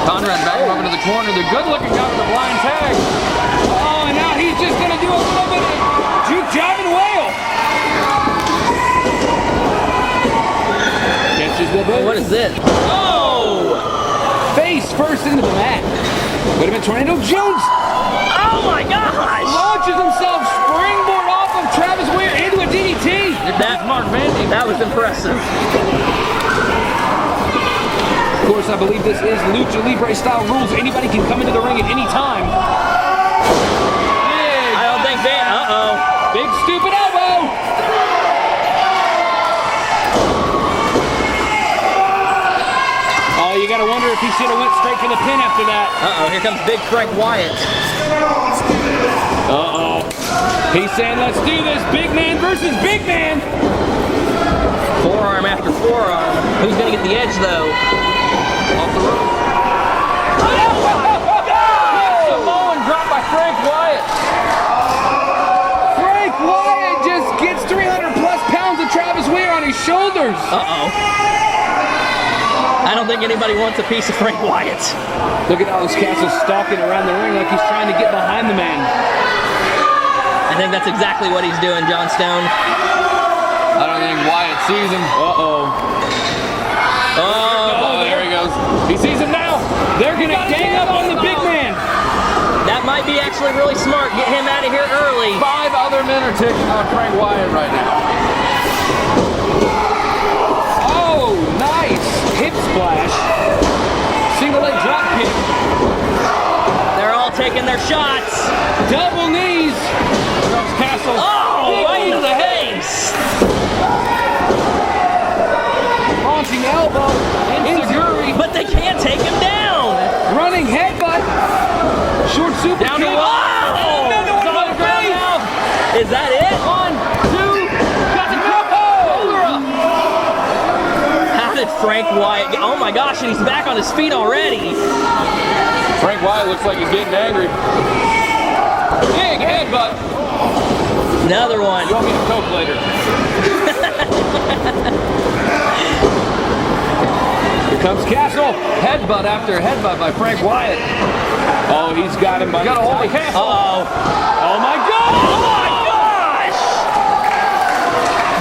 Konrad back him up into the corner. The good-looking guy with the blind tag. Oh, and now he's just going to do a little bit of juke, jive, and wail. Catches the boot. What is this? Oh! Face first into the mat. Would have been Tornado Jones. Oh my gosh! Launches himself springboard off of Travis Weir into a DDT. That's Mark Vandy. That was impressive. Of course, I believe this is Lucha Libre style rules. Anybody can come into the ring at any time. I don't think Van. Big stupid elbow. Oh, you gotta wonder if he should have went straight for the pin after that. Here comes Big Frank Wyatt. He's saying, let's do this. Big man versus big man. Forearm after forearm. Who's gonna get the edge though? Off the rope. Samoan drop by Frank Wyatt. Frank Wyatt just gets 300 plus pounds of Travis Weir on his shoulders. I don't think anybody wants a piece of Frank Wyatt. Look at Alex Castle stalking around the ring like he's trying to get behind the man. I think that's exactly what he's doing, John Stone. I don't think Wyatt sees him. There he goes. He sees him now. They're going to gang up on the big man. That might be actually really smart. Get him out of here early. 5 other men are taking on Frank Wyatt right now. Oh, nice. Hip splash. Single leg drop kick. They're all taking their shots. Double knees. Here comes Castle. Right into the face. Launching elbow. Enziguri. But they can't take him down. Running headbutt. Short super down kick. To on the ground now. Is that it? 1, 2. Got the How did Frank Wyatt get? Oh my gosh, and he's back on his feet already. Frank Wyatt looks like he's getting angry. Big headbutt. Another one. You want me to coke later? comes Castle. Headbutt after headbutt by Frank Wyatt. Oh, he's got him. Got a hold of Castle. Uh-oh. Oh, my God. Oh, my gosh!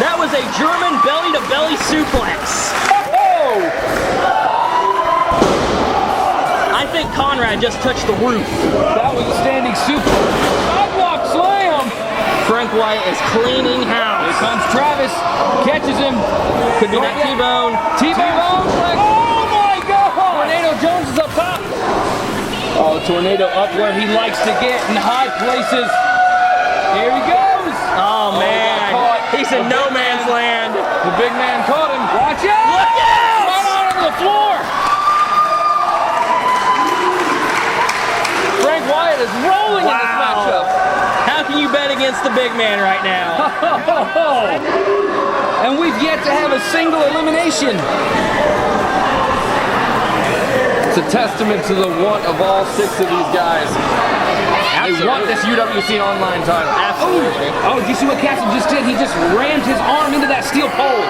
That was a German belly-to-belly suplex. Oh! I think Konrad just touched the roof. That was a standing suplex. Sidewalk slam. Frank Wyatt is cleaning house. Here comes Travis. Catches him. Could be that T-bone. T-bone. Oh, my God. Tornado Jones is up top. Oh, Tornado up where he likes to get in high places. Here he goes. Oh, man. He's in no man's land. The big man caught him. Watch out. Look out. Right onto the floor. Frank Wyatt is rolling in this matchup. How can you bet against the big man right now? And we've yet to have a single elimination. It's a testament to the want of all 6 of these guys. They want this UWC Online title. Absolutely. Oh, did you see what Castle just did? He just rammed his arm into that steel pole.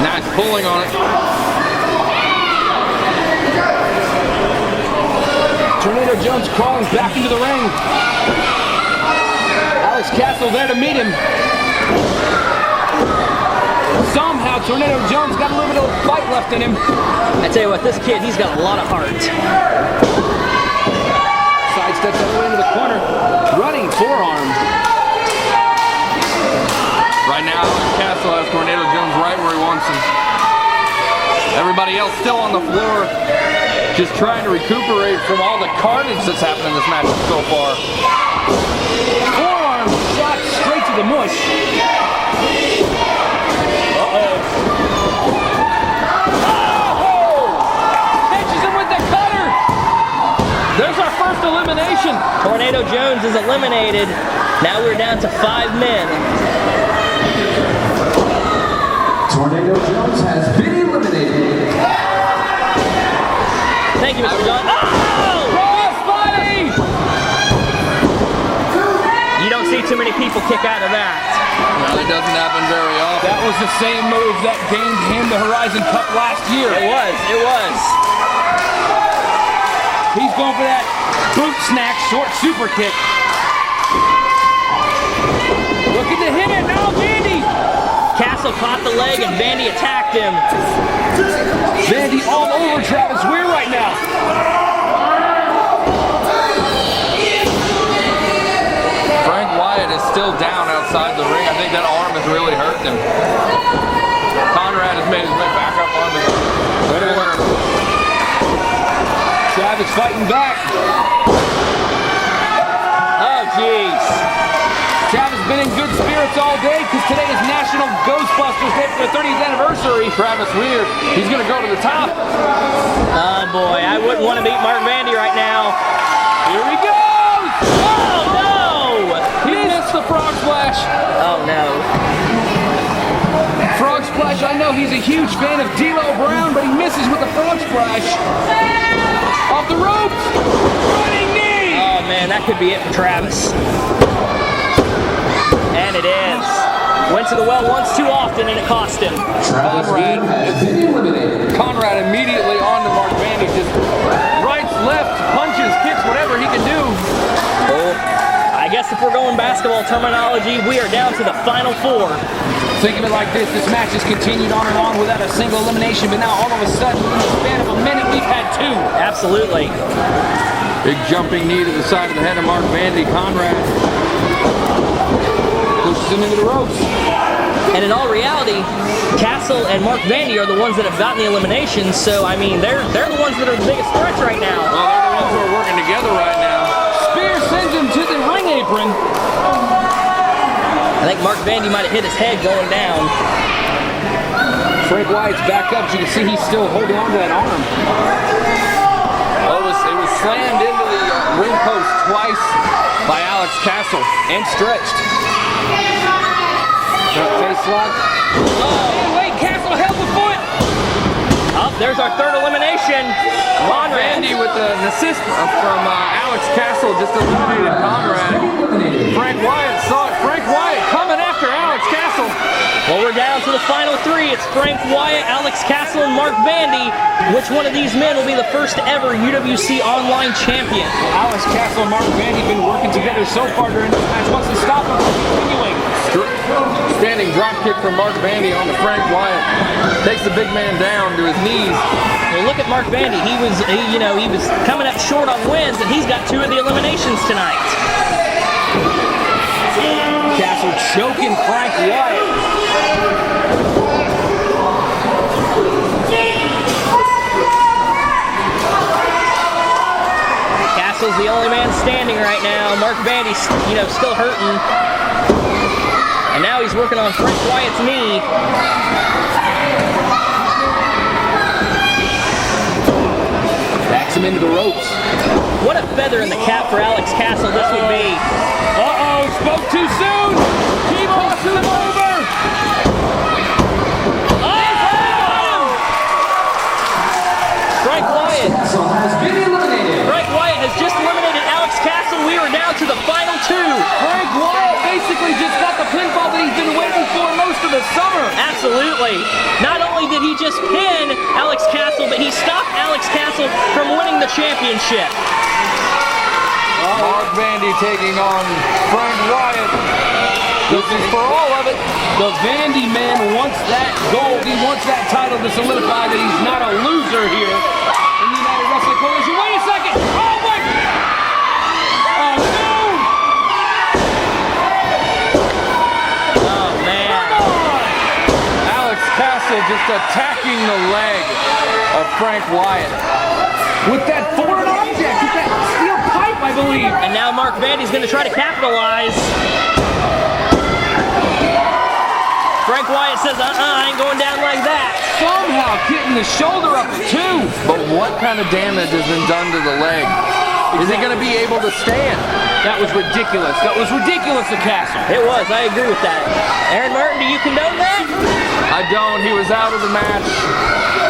Nice pulling on it. Tornado Jones crawling back into the ring. Alex Castle there to meet him. Somehow Tornado Jones got a little bit of fight left in him. I tell you what, this kid, he's got a lot of heart. Sidesteps all the way into the corner. Running forearm. Right now, Alex Castle has Tornado Jones right where he wants him. Everybody else still on the floor, just trying to recuperate from all the carnage that's happened in this match so far. Forearm shot straight to the mush. Uh-oh. Oh! Catches him with the cutter. There's our first elimination. Tornado Jones is eliminated. Now we're down to 5 men. Tornado Jones has been eliminated. Thank you, Mr. John. Oh! Crossbody! You don't see too many people kick out of that. Well, it doesn't happen very often. That was the same move that gained him the Horizon Cup last year. It was. He's going for that boot snack short super kick. Looking to hit it now, Vandy. Castle caught the leg and Vandy attacked him. Vandy all over Travis Weir right now. Frank Wyatt is still down outside the ring. I think that arm has really hurt him. Konrad has made his way back up on the corner. Travis fighting back. Oh, jeez. Travis been in good spirits all day because today is National Ghostbusters Day for the 30th anniversary. Travis Weir, he's going to go to the top. Oh, boy. I wouldn't want to beat Mark Vandy right now. Here he goes! Oh, no! He missed the frog splash. Oh, no. Frog splash, I know he's a huge fan of D'Lo Brown, but he misses with the frog splash. Off the ropes! Running knee! Oh, man, that could be it for Travis. And it is. Went to the well once too often and it cost him. Konrad immediately on to Mark Vandy. Just rights, left, punches, kicks, whatever he can do. Oh, I guess if we're going basketball terminology, we are down to the final 4. Think of it like this match has continued on and on without a single elimination, but now all of a sudden, in the span of a minute, we've had 2. Absolutely. Big jumping knee to the side of the head of Mark Vandy. Konrad pushes him into the ropes. And in all reality, Castle and Mark Vandy are the ones that have gotten the eliminations, so I mean they're the ones that are the biggest threats right now. Well, they're the ones who are working together right now. Spear sends him to the ring apron. I think Mark Vandy might have hit his head going down. Frank Wyatt's back up. As you can see, he's still holding on to that arm. Oh, it was slammed into the ring post twice by Alex Castle and stretched. Face lock. Oh, wait, Castle held the foot. Oh, there's our 3rd elimination. Konrad. Vandy with an assist from Alex Castle just eliminated Konrad. Frank Wyatt saw it. Frank Wyatt coming after Alex Castle. Well, we're down to the final three. It's Frank Wyatt, Alex Castle, and Mark Vandy. Which one of these men will be the first ever UWC Online Champion? Well, Alex Castle and Mark Vandy have been working together so far during this match. What's the stop them from continuing? Standing drop kick from Mark Vandy on the Frank Wyatt. Takes the big man down to his knees. Well, look at Mark Vandy. He was coming up short on wins, and he's got 2 of the eliminations tonight. Castle choking Frank Wyatt. Castle's the only man standing right now. Mark Vandy's, still hurting. And now he's working on Frank Wyatt's knee. Backs him into the ropes. What a feather in the cap for Alex Castle this would be. Uh-oh, spoke too soon. He tosses him over. Frank Wyatt. Castle has been eliminated. Frank Wyatt has just eliminated Alex Castle. We are down to the final 2. Frank Wyatt basically just got the pinfall that he's been waiting for most of the summer. Absolutely. Not only did he just pin Alex Castle, but he stopped Alex Castle from winning the championship. Mark Vandy taking on Frank Wyatt. This is for all of it. The Vandy man wants that gold. He wants that title to solidify that he's not a loser here in the United Wrestling Coalition. Wait a second. Oh, my. Oh, no. Oh, man. Come on. Alex Castle just attacking the leg of Frank Wyatt. With that foreign object, with that steel pipe, I believe. And now Mark Vandy's going to try to capitalize. Frank Wyatt says, I ain't going down like that. Somehow getting the shoulder up too. But what kind of damage has been done to the leg? Is he going to be able to stand? That was ridiculous. That was ridiculous to Castle. It was. I agree with that. Aaron Martin, do you condone that? I don't. He was out of the match.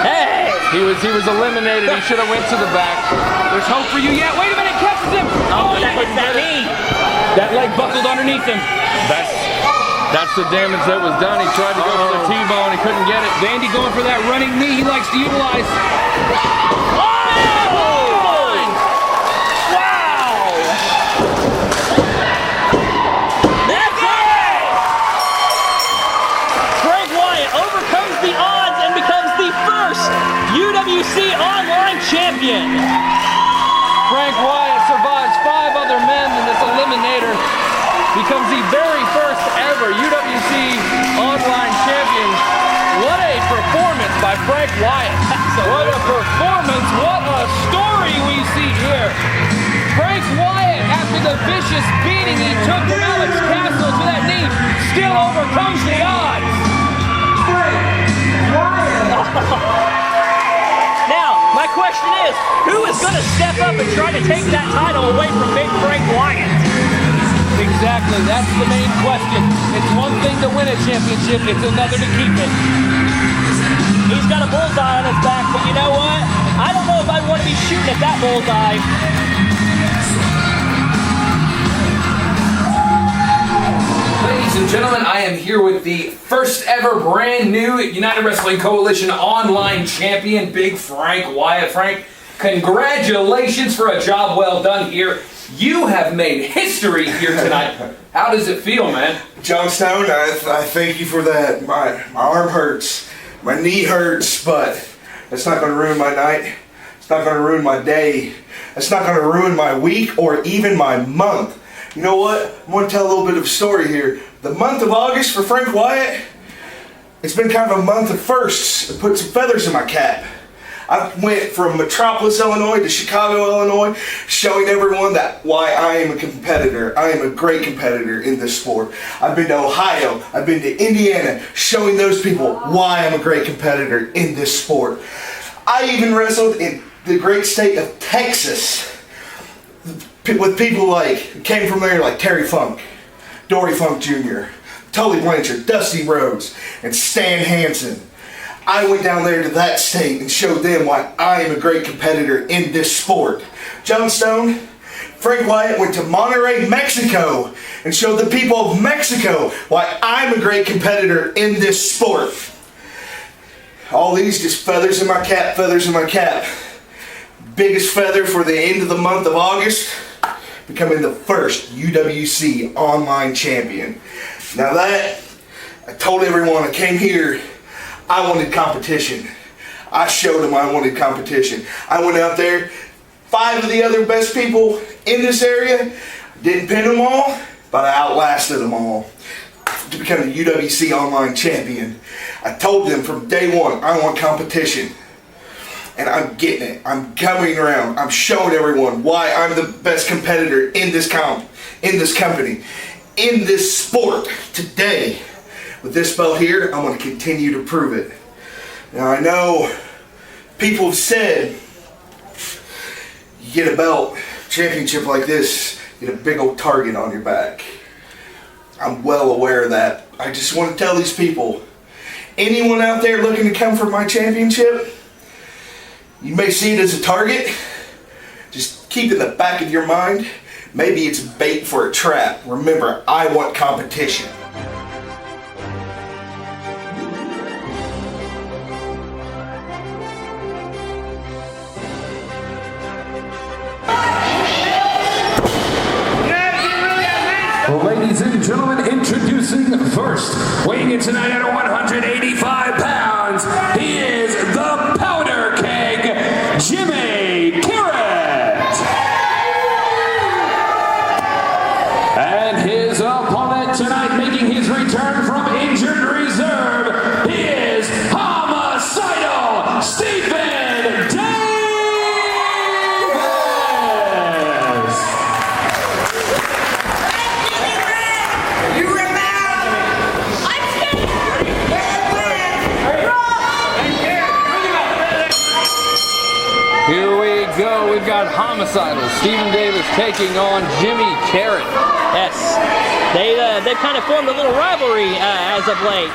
Hey! He was eliminated. He should have went to the back. There's hope for you yet. Wait a minute, catches him. Oh, that hits that knee. That leg buckled underneath him. That's the damage that was done. He tried to go for the T-bone. He couldn't get it. Vandy going for that running knee he likes to utilize. UWC Online Champion. Frank Wyatt survives 5 other men in this eliminator, becomes the very first ever UWC Online Champion. What a performance by Frank Wyatt. What a performance, what a story we see here. Frank Wyatt, after the vicious beating he took from Alex Castle to that knee, still overcomes the odds. Frank Wyatt. Now, my question is, who is going to step up and try to take that title away from Big Frank Wyatt? Exactly, that's the main question. It's one thing to win a championship, it's another to keep it. He's got a bullseye on his back, but you know what? I don't know if I'd want to be shooting at that bullseye. Ladies and gentlemen, I am here with the first ever brand new United Wrestling Coalition Online Champion, Big Frank Wyatt. Frank, congratulations for a job well done here. You have made history here tonight. How does it feel, man? Johnstone, I thank you for that. My arm hurts, my knee hurts, but it's not going to ruin my night. It's not going to ruin my day. It's not going to ruin my week or even my month. You know what? I'm going to tell a little bit of a story here. The month of August for Frank Wyatt, it's been kind of a month of firsts. It put some feathers in my cap. I went from Metropolis, Illinois to Chicago, Illinois, showing everyone that why I am a competitor. I am a great competitor in this sport. I've been to Ohio, I've been to Indiana, showing those people why I'm a great competitor in this sport. I even wrestled in the great state of Texas with people like, came from there like Terry Funk, Dory Funk Jr., Tully Blanchard, Dusty Rhodes, and Stan Hansen. I went down there to that state and showed them why I am a great competitor in this sport. Johnstone, Frank Wyatt went to Monterrey, Mexico, and showed the people of Mexico why I'm a great competitor in this sport. All these just feathers in my cap, feathers in my cap. Biggest feather for the end of the month of August, becoming the first UWC Online Champion. Now that, I told everyone I came here, I wanted competition. I showed them I wanted competition. I went out there, 5 of the other best people in this area, didn't pin them all, but I outlasted them all to become the UWC Online Champion. I told them from day one, I want competition. And I'm getting it. I'm coming around. I'm showing everyone why I'm the best competitor in this company, in this sport. Today, with this belt here, I'm going to continue to prove it. Now I know people have said, you get a belt, championship like this, you get a big old target on your back. I'm well aware of that. I just want to tell these people, anyone out there looking to come for my championship, you may see it as a target. Just keep in the back of your mind, maybe it's bait for a trap. Remember, I want competition. Ladies and gentlemen, introducing first, weighing in tonight at 185 pounds, he is the Powder Keg, Jimmy Karryt. And his opponent tonight, making his return from injured reserve, he is Homicidal Stephen Davis. Here we go. We've got Homicidal Stephen Davis taking on Jimmy Karryt. Yes, they've kind of formed a little rivalry as of late.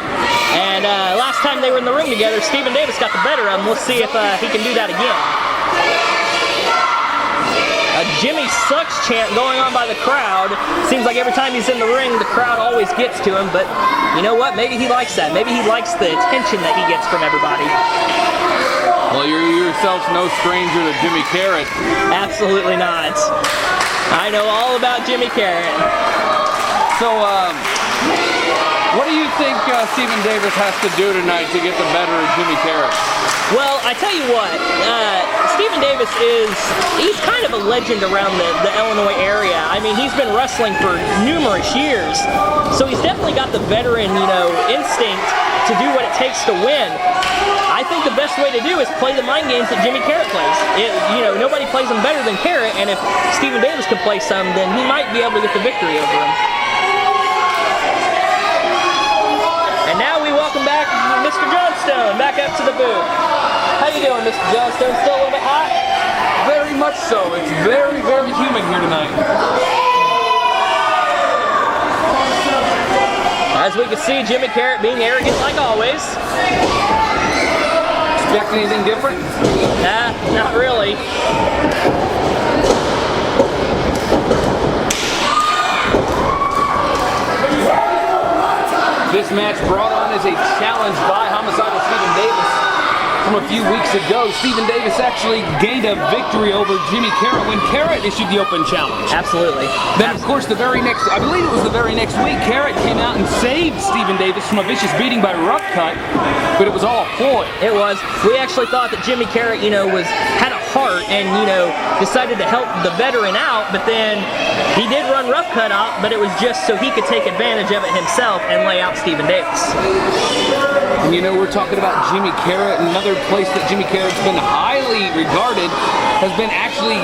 And last time they were in the ring together, Stephen Davis got the better of him. We'll see if he can do that again. A Jimmy Sucks chant going on by the crowd. Seems like every time he's in the ring, the crowd always gets to him. But you know what? Maybe he likes that. Maybe he likes the attention that he gets from everybody. Well, you're yourself no stranger to Jimmy Karryt. Absolutely not. I know all about Jimmy Karryt. So, what do you think Stephen Davis has to do tonight to get the better of Jimmy Karryt? Well, I tell you what, Stephen Davis he's kind of a legend around the Illinois area. I mean, he's been wrestling for numerous years, so he's definitely got the veteran, instinct to do what it takes to win. I think the best way to do is play the mind games that Jimmy Karryt plays. Nobody plays them better than Karryt, and if Stephen Davis can play some, then he might be able to get the victory over him. And now we welcome back Mr. Johnstone back up to the booth. How you doing, Mr. Johnstone? Still a little bit hot? Very much so. It's very, very humid here tonight. As we can see, Jimmy Karryt being arrogant like always. Expect anything different? Nah, not really. This match brought on as a challenge by Homicidal Stephen Davis from a few weeks ago. Stephen Davis actually gained a victory over Jimmy Karryt when Karryt issued the open challenge. Absolutely. Then, of course, I believe it was the very next week, Karryt came out and saved Stephen Davis from a vicious beating by rough cut, but it was all a ploy. It was. We actually thought that Jimmy Karryt, had a heart and, decided to help the veteran out, but then he did run rough cut out, but it was just so he could take advantage of it himself and lay out Stephen Davis. And we're talking about Jimmy Karryt. Another place that Jimmy Karryt's been highly regarded, has been actually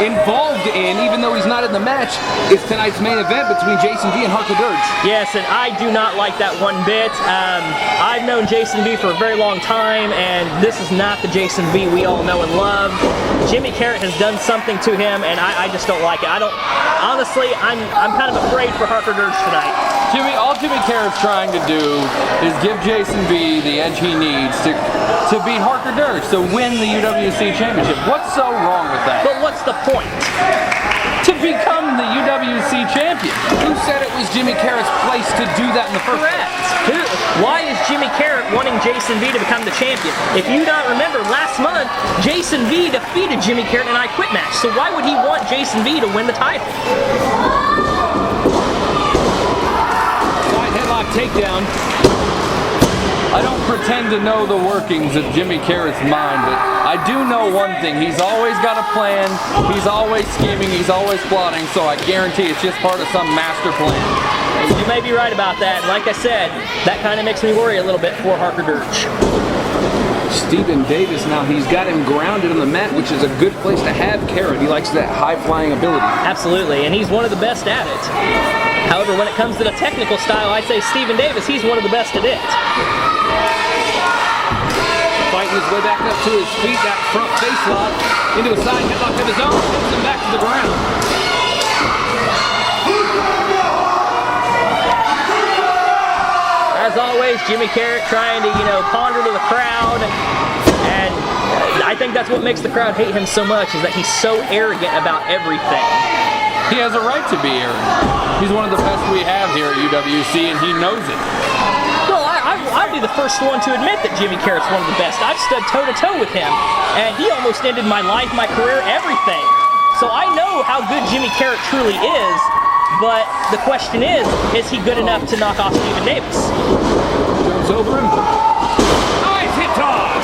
involved in, even though he's not in the match, is tonight's main event between Jason V and Harker Dirge. Yes, and I do not like that one bit. I've known Jason V for a very long time, and this is not the Jason V we all know and love. Jimmy Karryt has done something to him, and I just don't like it. Honestly, I'm kind of afraid for Harker Dirge tonight. All Jimmy Karryt's trying to do is give Jason V the edge he needs to beat Harker Dirge, to win the UWC Championship. What's so wrong with that? But what's the point? to become the UWC champion. Who said it was Jimmy Karryt's place to do that in the first place? Correct. Why is Jimmy Karryt wanting Jason V to become the champion? If you don't remember, last month, Jason V defeated Jimmy Karryt in an I Quit match. So why would he want Jason V to win the title? Side headlock takedown. I don't pretend to know the workings of Jimmy Karryt's mind, but I do know one thing. He's always got a plan, he's always scheming, he's always plotting, so I guarantee it's just part of some master plan. You may be right about that. Like I said, that kind of makes me worry a little bit for Harker Dirge. Stephen Davis now, he's got him grounded on the mat, which is a good place to have Karryt. He likes that high-flying ability. Absolutely, and he's one of the best at it. However, when it comes to the technical style, I'd say Stephen Davis, he's one of the best at it. Fighting his way back up to his feet, that front face lock, into a side headlock of his own, puts him back to the ground. As always, Jimmy Karryt trying to, pander to the crowd, and I think that's what makes the crowd hate him so much, is that he's so arrogant about everything. He has a right to be arrogant. He's one of the best we have here at UWC, and he knows it. Well, I'd be the first one to admit that Jimmy Karryt's one of the best. I've stood toe-to-toe with him, and he almost ended my life, my career, everything. So I know how good Jimmy Karryt truly is, but the question is he good enough to knock off Stephen Davis? Jumps over him. Nice hip toss!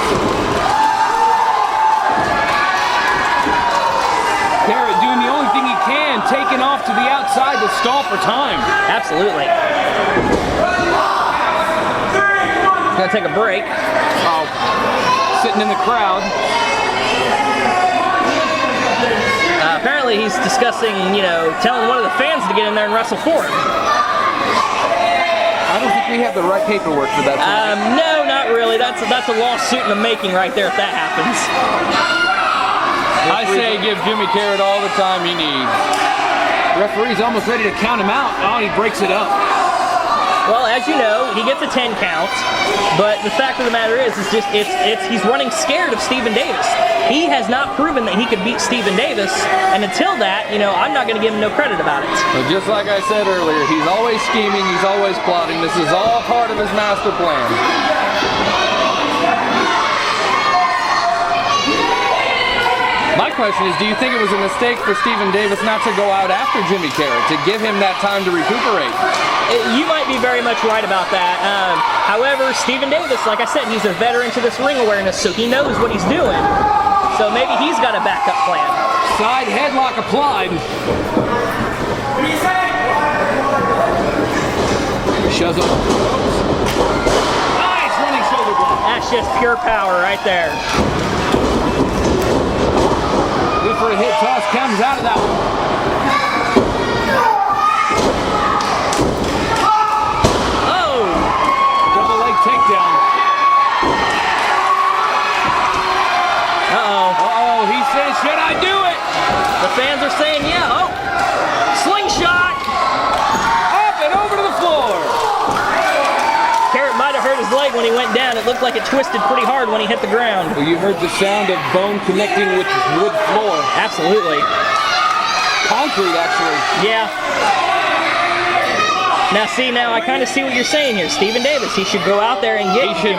Karryt doing the only thing he can, taking off to the outside to stall for time. Absolutely. Gonna take a break. Oh, sitting in the crowd. Apparently he's discussing, telling one of the fans to get in there and wrestle for him. I don't think we have the right paperwork for that. No, not really. That's a lawsuit in the making right there if that happens. I say give Jimmy Karryt all the time he needs. Referee's almost ready to count him out. Oh, he breaks it up. Well, as you know, he gets a 10 count, but the fact of the matter is he's running scared of Stephen Davis. He has not proven that he could beat Stephen Davis, and until that, I'm not going to give him no credit about it. But just like I said earlier, he's always scheming, he's always plotting. This is all part of his master plan. My question is, do you think it was a mistake for Stephen Davis not to go out after Jimmy Karryt, to give him that time to recuperate? You might be very much right about that. However, Stephen Davis, like I said, he's a veteran to this ring awareness, so he knows what he's doing. So maybe he's got a backup plan. Side headlock applied. Shoves up. Nice running shoulder block. That's just pure power right there. Good for a hit toss, comes out of that one. Oh! Double leg takedown. Uh-oh, he says, should I do it? The fans are saying, yeah, oh! Slingshot! Up and over to the floor. Karryt might have hurt his leg when he went down. It looked like it twisted pretty hard when he hit the ground. Well, you heard the sound of bone connecting with wood floor. Absolutely. Concrete, actually. Yeah. Now I kind of see what you're saying here. Stephen Davis, he should go out there and get. He should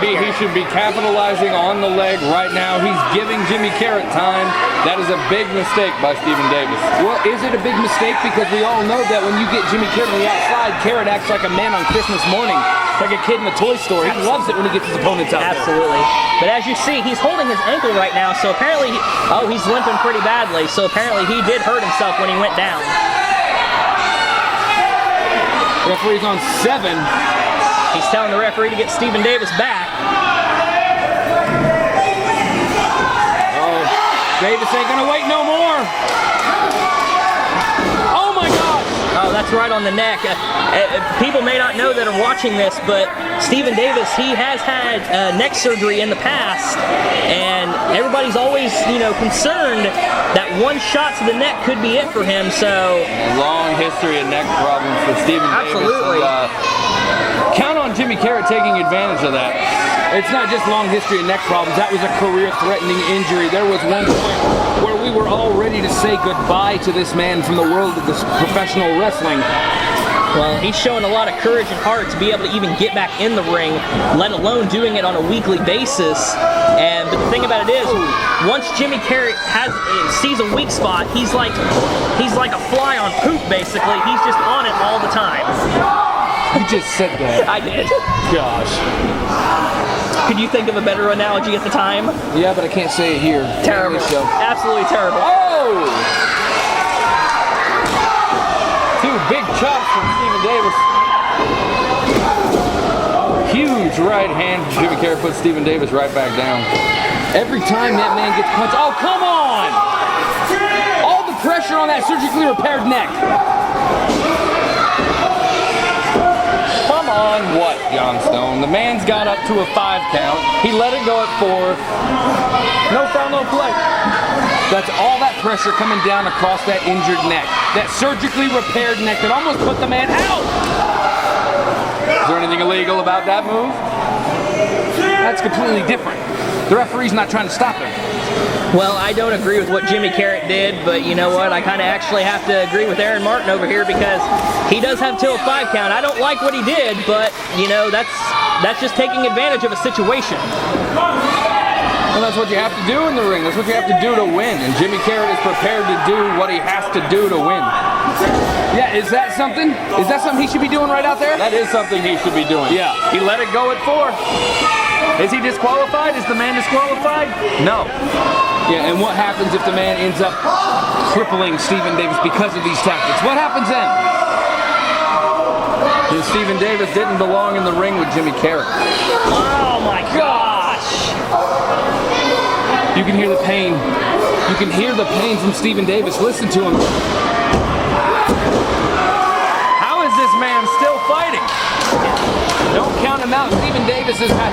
be capitalizing on the leg right now. He's giving Jimmy Karryt time. That is a big mistake by Stephen Davis. Well, is it a big mistake? Because we all know that when you get Jimmy Karryt on the outside, Karryt acts like a man on Christmas morning. Like a kid in a Toy Story. He loves it when he gets his opponents out Absolutely. There. But as you see, he's holding his ankle right now, so apparently, he's limping pretty badly, so apparently he did hurt himself when he went down. Referee's on 7. He's telling the referee to get Stephen Davis back. Oh, Davis ain't gonna wait no more. Oh my God! Oh, that's right on the neck. People may not know that are watching this, but Stephen Davis, he has had neck surgery in the past, and everybody's always, concerned that one shot to the neck could be it for him. So a long history of neck problems for Stephen Absolutely. Davis. And, count on Jimmy Karryt taking advantage of that. It's not just long history of neck problems. That was a career-threatening injury. There was one point where we were all ready to say goodbye to this man from the world of this professional wrestling. Well, he's showing a lot of courage and heart to be able to even get back in the ring, let alone doing it on a weekly basis. And but the thing about it is, once Jimmy Karryt sees a weak spot, he's like a fly on poop, basically. He's just on it all the time. You just said that. I did. Gosh. Could you think of a better analogy at the time? Yeah, but I can't say it here. Terrible. Absolutely terrible. Oh! Two big chops from Stephen Davis. Huge right hand from Jimmy Karryt puts Stephen Davis right back down. Every time that man gets punched, oh, come on! All the pressure on that surgically repaired neck. Come on, what, John Stone? The man's got up to a 5 count. He let it go at 4. No foul, no play. That's all that pressure coming down across that injured neck. That surgically repaired neck that almost put the man out. Is there anything illegal about that move? That's completely different. The referee's not trying to stop him. Well, I don't agree with what Jimmy Karryt did, but you know what? I kind of actually have to agree with Aaron Martin over here because he does have till a 5 count. I don't like what he did, but you know, that's just taking advantage of a situation. Well, that's what you have to do in the ring. That's what you have to do to win. And Jimmy Karryt is prepared to do what he has to do to win. Yeah, is that something? Is that something he should be doing right out there? That is something he should be doing. Yeah, he let it go at 4. Is he disqualified? Is the man disqualified? No. Yeah, and what happens if the man ends up crippling Stephen Davis because of these tactics? What happens then? And Stephen Davis didn't belong in the ring with Jimmy Karryt. Oh my gosh! You can hear the pain. You can hear the pain from Stephen Davis. Listen to him. How is this man still fighting? Don't count him out. Stephen Davis has had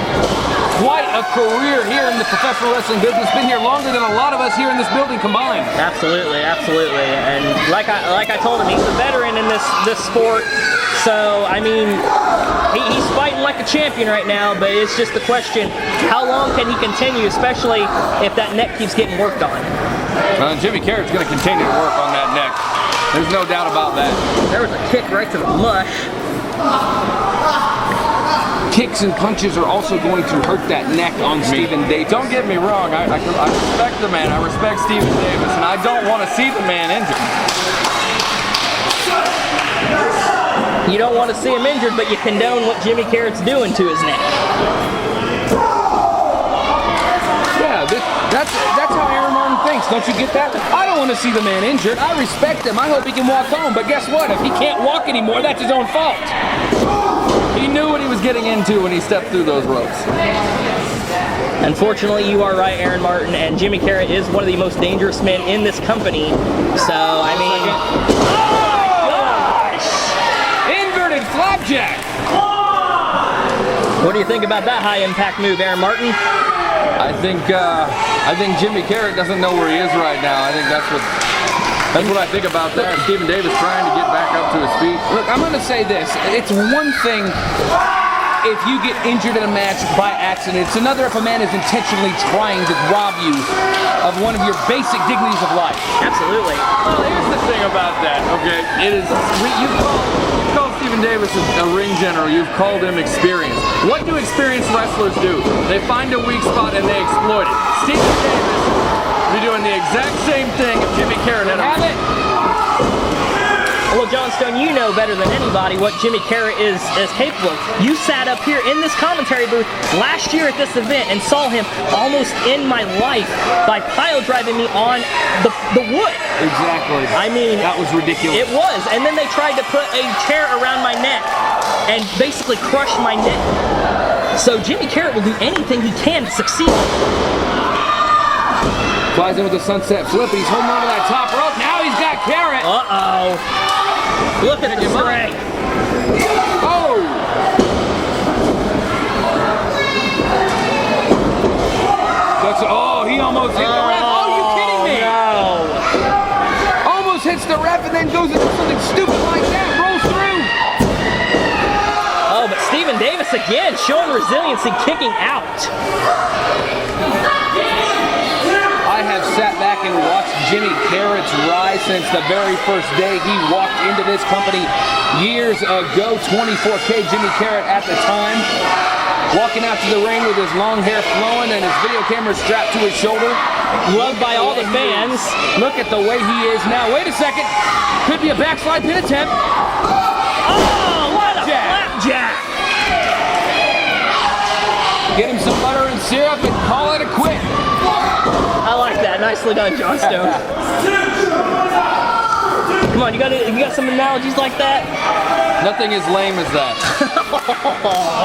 quite a career here in the professional wrestling business. Been here longer than a lot of us here in this building combined. Absolutely, absolutely. And like I told him, he's a veteran in this sport. So I mean, he's fighting like a champion right now. But it's just the question: how long can he continue, especially if that neck keeps getting worked on? Jimmy Karryt's going to continue to work on that neck. There's no doubt about that. There was a kick right to the mush. Kicks and punches are also going to hurt that neck on Stephen Davis. Don't get me wrong, I respect the man, I respect Stephen Davis, and I don't want to see the man injured. You don't want to see him injured, but you condone what Jimmy Karryt's doing to his neck. Yeah, that's how Aaron Martin thinks. Don't you get that? I don't want to see the man injured. I respect him. I hope he can walk home. But guess what? If he can't walk anymore, that's his own fault. He knew what he was getting into when he stepped through those ropes. Unfortunately, you are right, Aaron Martin, and Jimmy Karryt is one of the most dangerous men in this company. So, I mean... Oh, gosh! Inverted flapjack! What do you think about that high-impact move, Aaron Martin? I think Jimmy Karryt doesn't know where he is right now. I think that's what I think about that. Stephen Davis trying to get back up to his feet. Look, I'm going to say this. It's one thing if you get injured in a match by accident. It's another if a man is intentionally trying to rob you of one of your basic dignities of life. Absolutely. Well, here's the thing about that, okay? It is, you've called Stephen Davis a ring general. You've called him experienced. What do experienced wrestlers do? They find a weak spot and they exploit it. Stephen Davis would be doing the exact same thing if Jimmy Karryt had have it. Well, John Stone, you know better than anybody what Jimmy Karryt is capable of. You sat up here in this commentary booth last year at this event and saw him almost end my life by pile driving me on the wood. Exactly. I mean, that was ridiculous. It was. And then they tried to put a chair around my neck and basically crush my neck. So Jimmy Karryt will do anything he can to succeed. Flies in with the sunset flip. He's holding on to that top rope. Now he's got Karryt. Uh-oh. Look at the strength. Oh! He almost hit the ref. Oh, you kidding me? No. Almost hits the ref and then goes into something stupid like that. Rolls through. Oh, but Stephen Davis again, showing resiliency, kicking out. I have sat back and watched Jimmy Karryt's rise since the very first day he walked into this company years ago. 24K Jimmy Karryt at the time. Walking out to the ring with his long hair flowing and his video camera strapped to his shoulder. Loved by all the fans. Look at the way he is now. Wait a second. Could be a backslide pin attempt. Oh, what a flapjack. Get him some butter and syrup and call it a quit. I like that. Nicely done, John Stone. Come on, you got some analogies like that? Nothing as lame as that.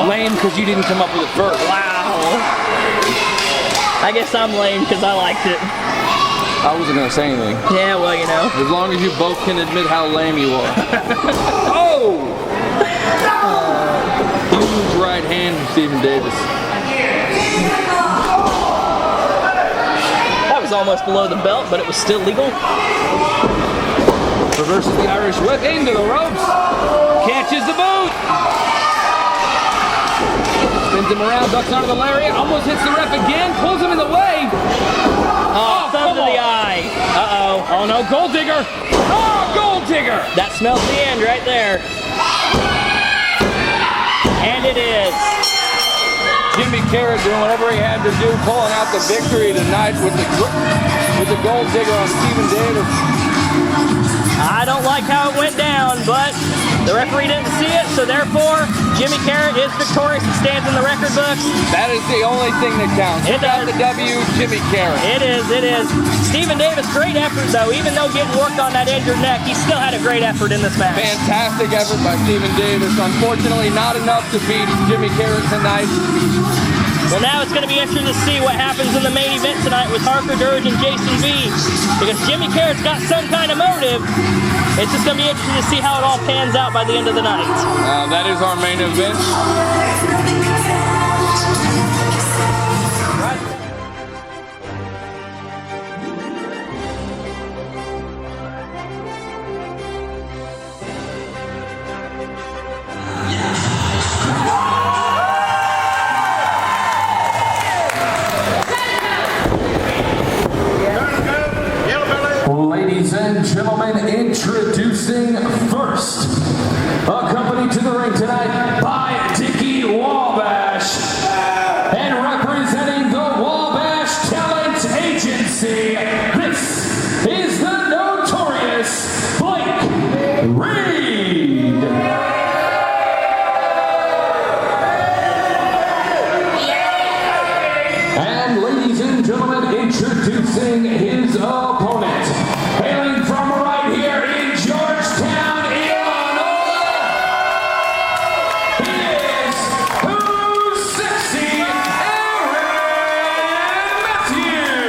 Lame because you didn't come up with it first. Wow. I guess I'm lame because I liked it. I wasn't going to say anything. Yeah, well, you know. As long as you both can admit how lame you are. Oh! Huge right hand from Stephen Davis. That was almost below the belt, but it was still legal. Reverses the Irish whip into the ropes. Catches the boot. Spins him around, ducks onto the lariat, almost hits the ref again, pulls him in the way. Oh, thumb to the eye. Uh-oh. Oh no, Gold Digger. Oh, Gold Digger. That smells the end right there. And it is. Jimmy Karryt doing whatever he had to do, pulling out the victory tonight with the Gold Digger on Stephen Davis. I don't like how it went down, but the referee didn't see it, so therefore, Jimmy Karryt is victorious and stands in the record books. That is the only thing that counts. It does. The W, Jimmy Karryt. It is. Stephen Davis, great effort though. Even though getting worked on that injured neck, he still had a great effort in this match. Fantastic effort by Stephen Davis. Unfortunately, not enough to beat Jimmy Karryt tonight. Well, now it's going to be interesting to see what happens in the main event tonight with Harker, Dirge, and Jason B. Because Jimmy Karryt's got some kind of motive. It's just going to be interesting to see how it all pans out by the end of the night. That is our main event. Ladies and gentlemen, introducing first, accompanied to the ring tonight by Dickie Wabash, and representing the Wabash Talent Agency, this is the notorious Blake Reed. And ladies and gentlemen, introducing his opponent, hailing from right here in Georgetown, Illinois, he is Who's Sexy Aaron Matthews.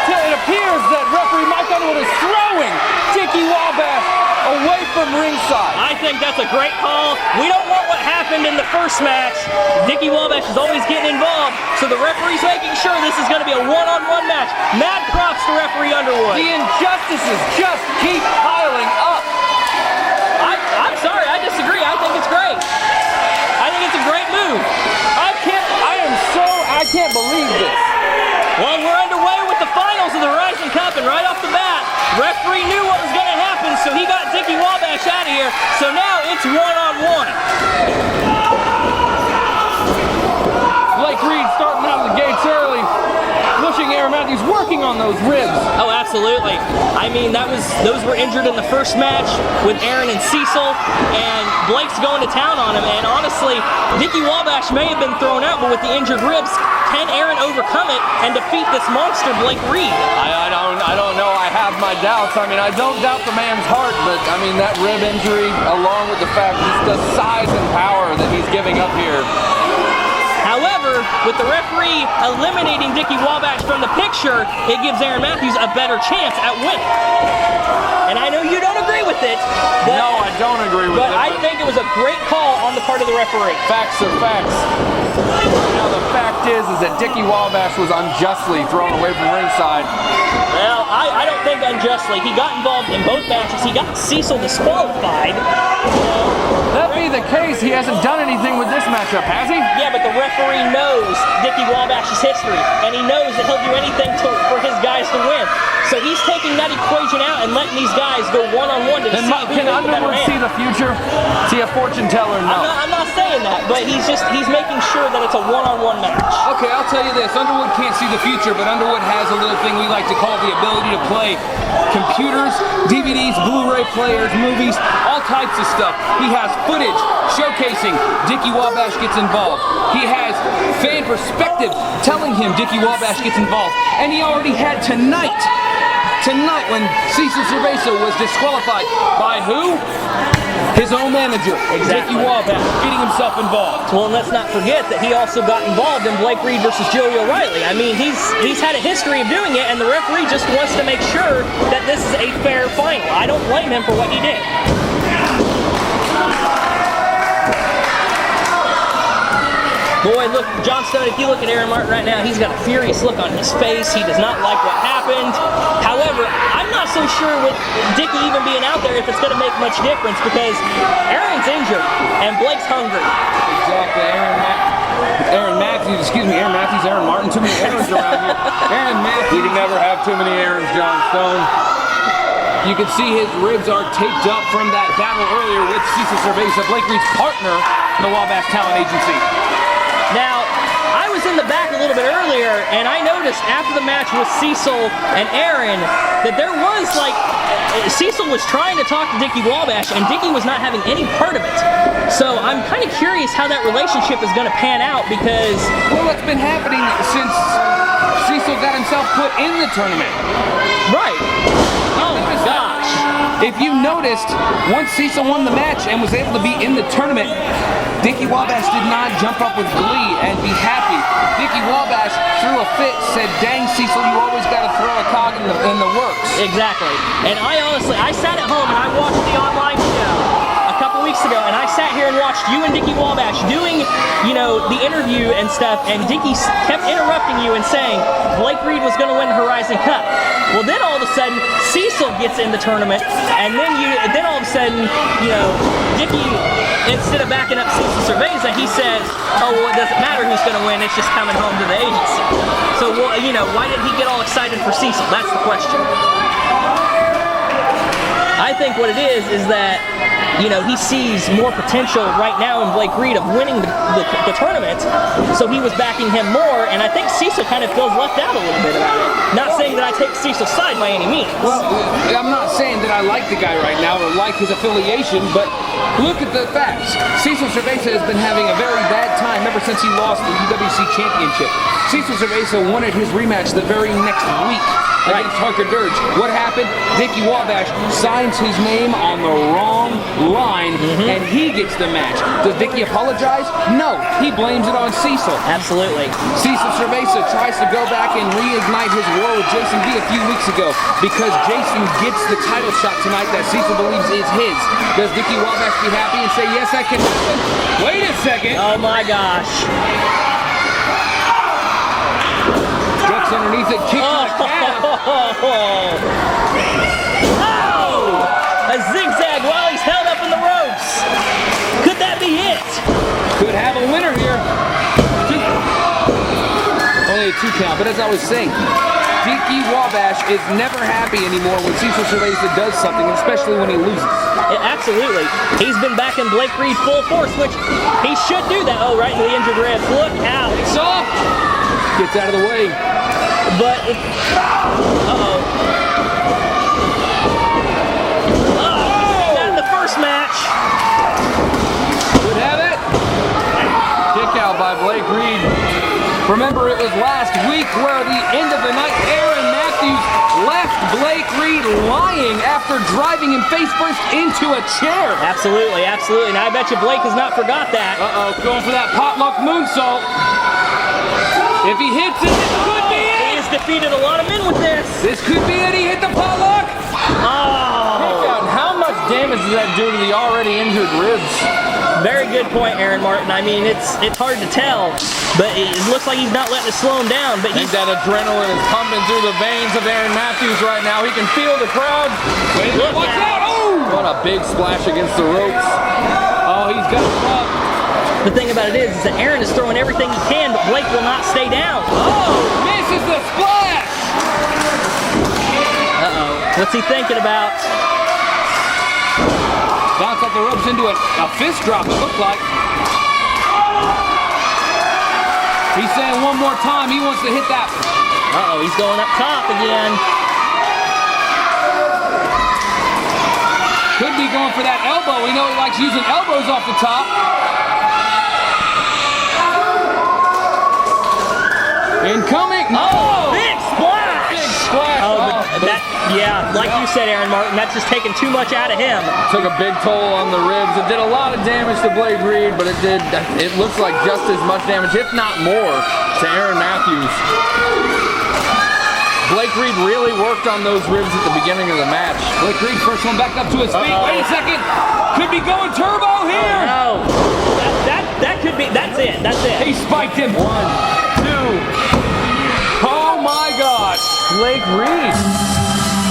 It appears that referee Mike Underwood is throwing Dickie Wabash away from ringside. I think that's a great call. We don't want what happened in the first match. Dickie Wabash is always getting involved, so the referee's making sure this is going to be a one-on-one match. Mad props to referee Underwood. The injustices just keep piling up. I'm sorry, I disagree. I think it's great. I think it's a great move. I can't believe this. Well, we're underway with the finals of the Horizon Cup, and right off the bat, referee knew what was going to happen, so he got Dickie Wabash out of here. So now it's one-on-one. Blake Reed starting out of the gates early, pushing Aaron Matthews working on those ribs. Oh, absolutely. I mean, those were injured in the first match with Aaron and Cecil, and Blake's going to town on him. And honestly, Dickie Wabash may have been thrown out, but with the injured ribs, can Aaron overcome it and defeat this monster, Blake Reed? I don't know. I have my doubts. I mean, I don't doubt the man's heart, but I mean, that rib injury, along with the fact just the size and power that he's giving up here. However, with the referee eliminating Dickie Wabash from the picture, it gives Aaron Matthews a better chance at winning. And I know you don't agree with it. No, I don't agree with it. But I think it was a great call on the part of the referee. Facts are facts. Now, the fact is that Dickie Wabash was unjustly thrown away from ringside. Well, I don't think unjustly. He got involved in both matches. He got Cecil disqualified. That be the case, he hasn't done anything with this matchup, has he? Yeah, but the referee knows Dickie Wabash's history, and he knows that he'll do anything for his guys to win. So he's taking that equation out and letting these guys go one-on-one to see who Can is the better Underwood man. see the future? Is he a fortune teller? No. I'm not saying that, but he's making sure that it's a one-on-one match. Okay, I'll tell you this. Underwood can't see the future, but Underwood has a little thing we like to call the ability to play computers, DVDs, Blu-ray players, movies, all types of stuff. He has footage showcasing Dickie Wabash gets involved. He has fan perspective telling him Dickie Wabash gets involved. And he already had tonight when Cecil Cerveza was disqualified by who? His own manager, Exactly. Dickie Wabash, getting himself involved. Well, and let's not forget that he also got involved in Blake Reed versus Joey O'Reilly. I mean, he's had a history of doing it, and the referee just wants to make sure that this is a fair final. I don't blame him for what he did. Boy, look, John Stone, if you look at Aaron Martin right now, he's got a furious look on his face. He does not like what happened. However, I'm not so sure with Dickie even being out there if it's going to make much difference because Aaron's injured and Blake's hungry. Exactly, Aaron Martin, too many Aarons around here. Aaron Matthews. You can never have too many Aarons, John Stone. You can see his ribs are taped up from that battle earlier with Cecil Cerveza, Blake Reed's partner in the Wabash Talent Agency. Now, I was in the back a little bit earlier, and I noticed after the match with Cecil and Aaron that there was Cecil was trying to talk to Dickie Wabash, and Dickie was not having any part of it. So I'm kind of curious how that relationship is going to pan out because... Well, it's been happening since Cecil got himself put in the tournament. Right. Oh my gosh. If you noticed, once Cecil won the match and was able to be in the tournament, Dickie Wabash did not jump up with glee and be happy. Dickie Wabash threw a fit, said, "Dang, Cecil, you always got to throw a cog in the works." Exactly. And I sat at home and I watched the online show a couple weeks ago, and I sat here and watched you and Dickie Wabash doing, the interview and stuff, and Dickie kept interrupting you and saying Blake Reed was going to win the Horizon Cup. Well, then all of a sudden, Cecil gets in the tournament, and then all of a sudden, Dickie, instead of backing up Cecil Cerveza, he says, "Oh, well, it doesn't matter who's going to win, it's just coming home to the agency." So, why did he get all excited for Cecil? That's the question. I think what it is that, he sees more potential right now in Blake Reed of winning the tournament, so he was backing him more, and I think Cecil kind of feels left out a little bit about it. Not saying that I take Cecil's side by any means. Well, I'm not saying that I like the guy right now or like his affiliation, but look at the facts. Cecil Cerveza has been having a very bad time ever since he lost the UWC Championship. Cecil Cerveza wanted his rematch the very next week against Harker Dirge. What happened? Dickie Wabash signs his name on the wrong line, and he gets the match. Does Dickie apologize? No. He blames it on Cecil. Absolutely. Cecil Cerveza tries to go back and reignite his war with Jason D a few weeks ago because Jason gets the title shot tonight that Cecil believes is his. Does Dickie Wabash be happy and say, "Yes, that can happen"? Wait a second. Oh my gosh. Ducks underneath it, kick to the calf. Oh! A zigzag while he's held up in the ropes. Could that be it? Could have a winner here. Only a 2 count, but as I was saying, Dickie Wabash is never happy anymore when Cecil Cerveza does something, especially when he loses. Absolutely. He's been back in Blake Reed full force, which he should do that. Oh, right in the injured ribs. Look out. It's off. Gets out of the way. but it's... Uh-oh. Not in the first match. Would have it. Kick out by Blake Reed. Remember, it was last week where the end of the night, Aaron Matthews left Blake Reed lying after driving him face first into a chair. Absolutely, absolutely. And I bet you Blake has not forgot that. Uh-oh, going for that potluck moonsault. If he hits it, this could be it. He has defeated a lot of men with this. This could be it. He hit the potluck. Oh. Kick out. How much damage does that do to the already injured ribs? Very good point, Aaron Martin. I mean, it's hard to tell, but it looks like he's not letting it slow him down. But I think that adrenaline is pumping through the veins of Aaron Matthews right now. He can feel the crowd. Wait a minute, watch out! Oh! What a big splash against the ropes. Oh, he's got him up. The thing about it is that Aaron is throwing everything he can, but Blake will not stay down. Oh, misses the splash! Uh-oh. What's he thinking about? Bounce off the ropes into a fist drop, it looked like. He's saying one more time, he wants to hit that. Uh-oh, he's going up top again. Could be going for that elbow. We know he likes using elbows off the top. Incoming. Oh, big splash. Big splash. Oh, that, yeah, like you said, Aaron Martin, that's just taking too much out of him. Took a big toll on the ribs. It did a lot of damage to Blake Reed, but it looks like just as much damage, if not more, to Aaron Matthews. Blake Reed really worked on those ribs at the beginning of the match. Blake Reed first one back up to his feet. Wait a second. Could be going turbo here. Oh, no. That could be, that's it. He spiked him. 1, 2. Oh my gosh. Blake Reed.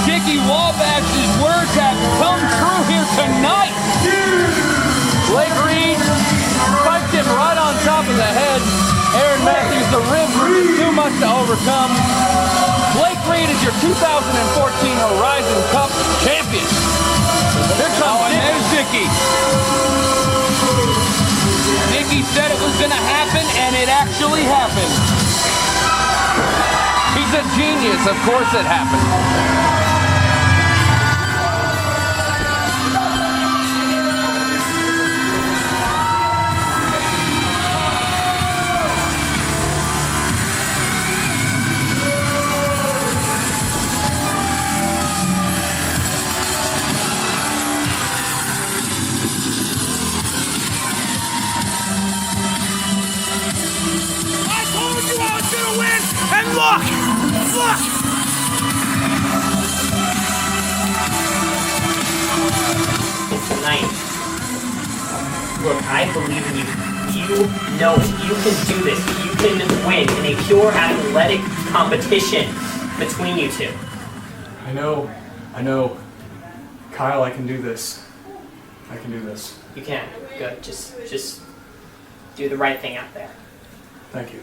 Dickie Wabash's words have come true here tonight. Blake Reed spiked him right on top of the head. Aaron Matthews, the ribs were just too much to overcome. Blake Reed is your 2014 Horizon Cup champion. Here comes Dickie. Dickie said it was going to happen, and it actually happened. He's a genius. Of course it happened. Look! Tonight, look, I believe in you. You know it. You can do this. You can win in a pure athletic competition between you two. I know. Kyle, I can do this. I can do this. You can. Good. Just do the right thing out there. Thank you.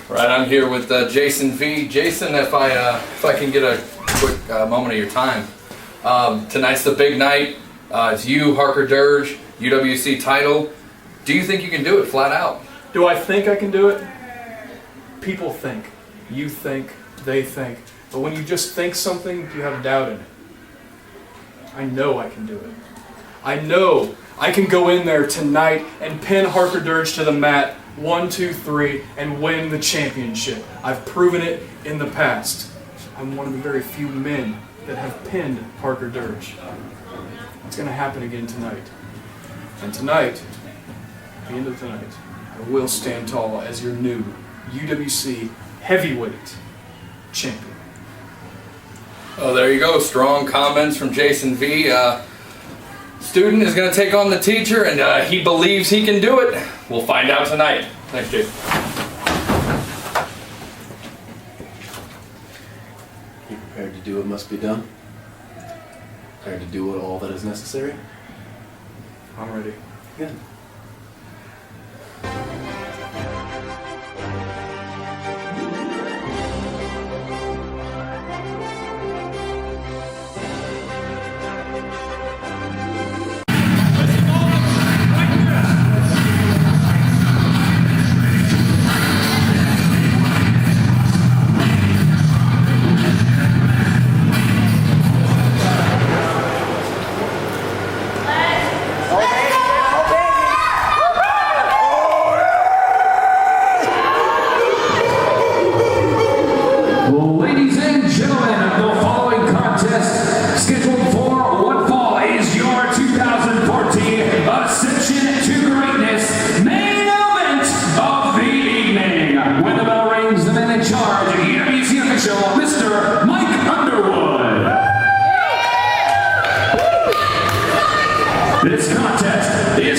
Right, I'm here with Jason V. Jason, if I can get a quick moment of your time. Tonight's the big night. It's you, Harker, Dirge, UWC title. Do you think you can do it flat out? Do I think I can do it? People think. You think. They think. But when you just think something, you have doubt in it. I know I can do it. I know I can go in there tonight and pin Harker Dirge to the mat 1, 2, 3, and win the championship. I've proven it in the past. I'm one of the very few men that have pinned Harker Dirge. It's going to happen again tonight. And tonight, at the end of tonight, I will stand tall as your new UWC heavyweight champion. Oh, there you go. Strong comments from Jason V. Student is going to take on the teacher, and he believes he can do it. We'll find out tonight. Thanks, Jason. You prepared to do what must be done? Prepared to do all that is necessary? I'm ready. Good.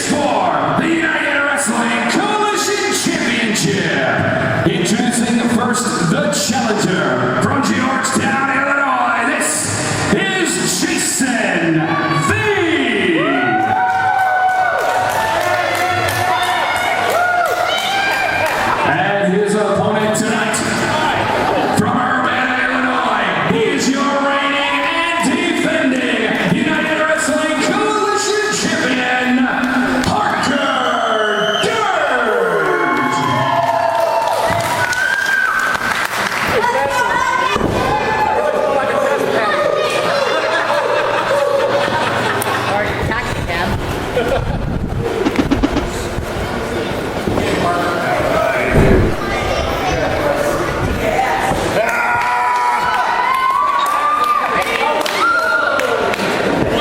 for the United Wrestling Coalition Championship. Introducing first, the challenger from Georgetown, Illinois. This is Jason V. And his opponent tonight, from Urbana, Illinois, he is your reigning and defending United Wrestling Coalition Champion, Harker Dirge.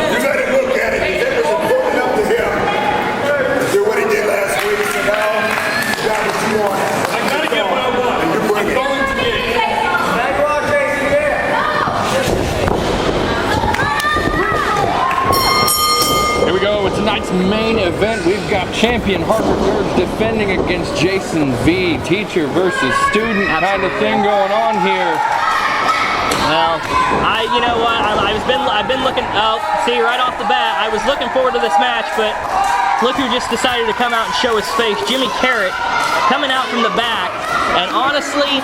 You better look at it. It was important up to him. Do what he did last week, so now you got what you want. I gotta get what I want. And you bring it. Going to get it. Here we go with tonight's main event. We've got champion Harker Dirge defending against Jason V. Teacher versus student kind of thing going on here. Well, you know what? I've been looking. Oh, see, right off the bat, I was looking forward to this match, but look who just decided to come out and show his face. Jimmy Karryt coming out from the back, and honestly,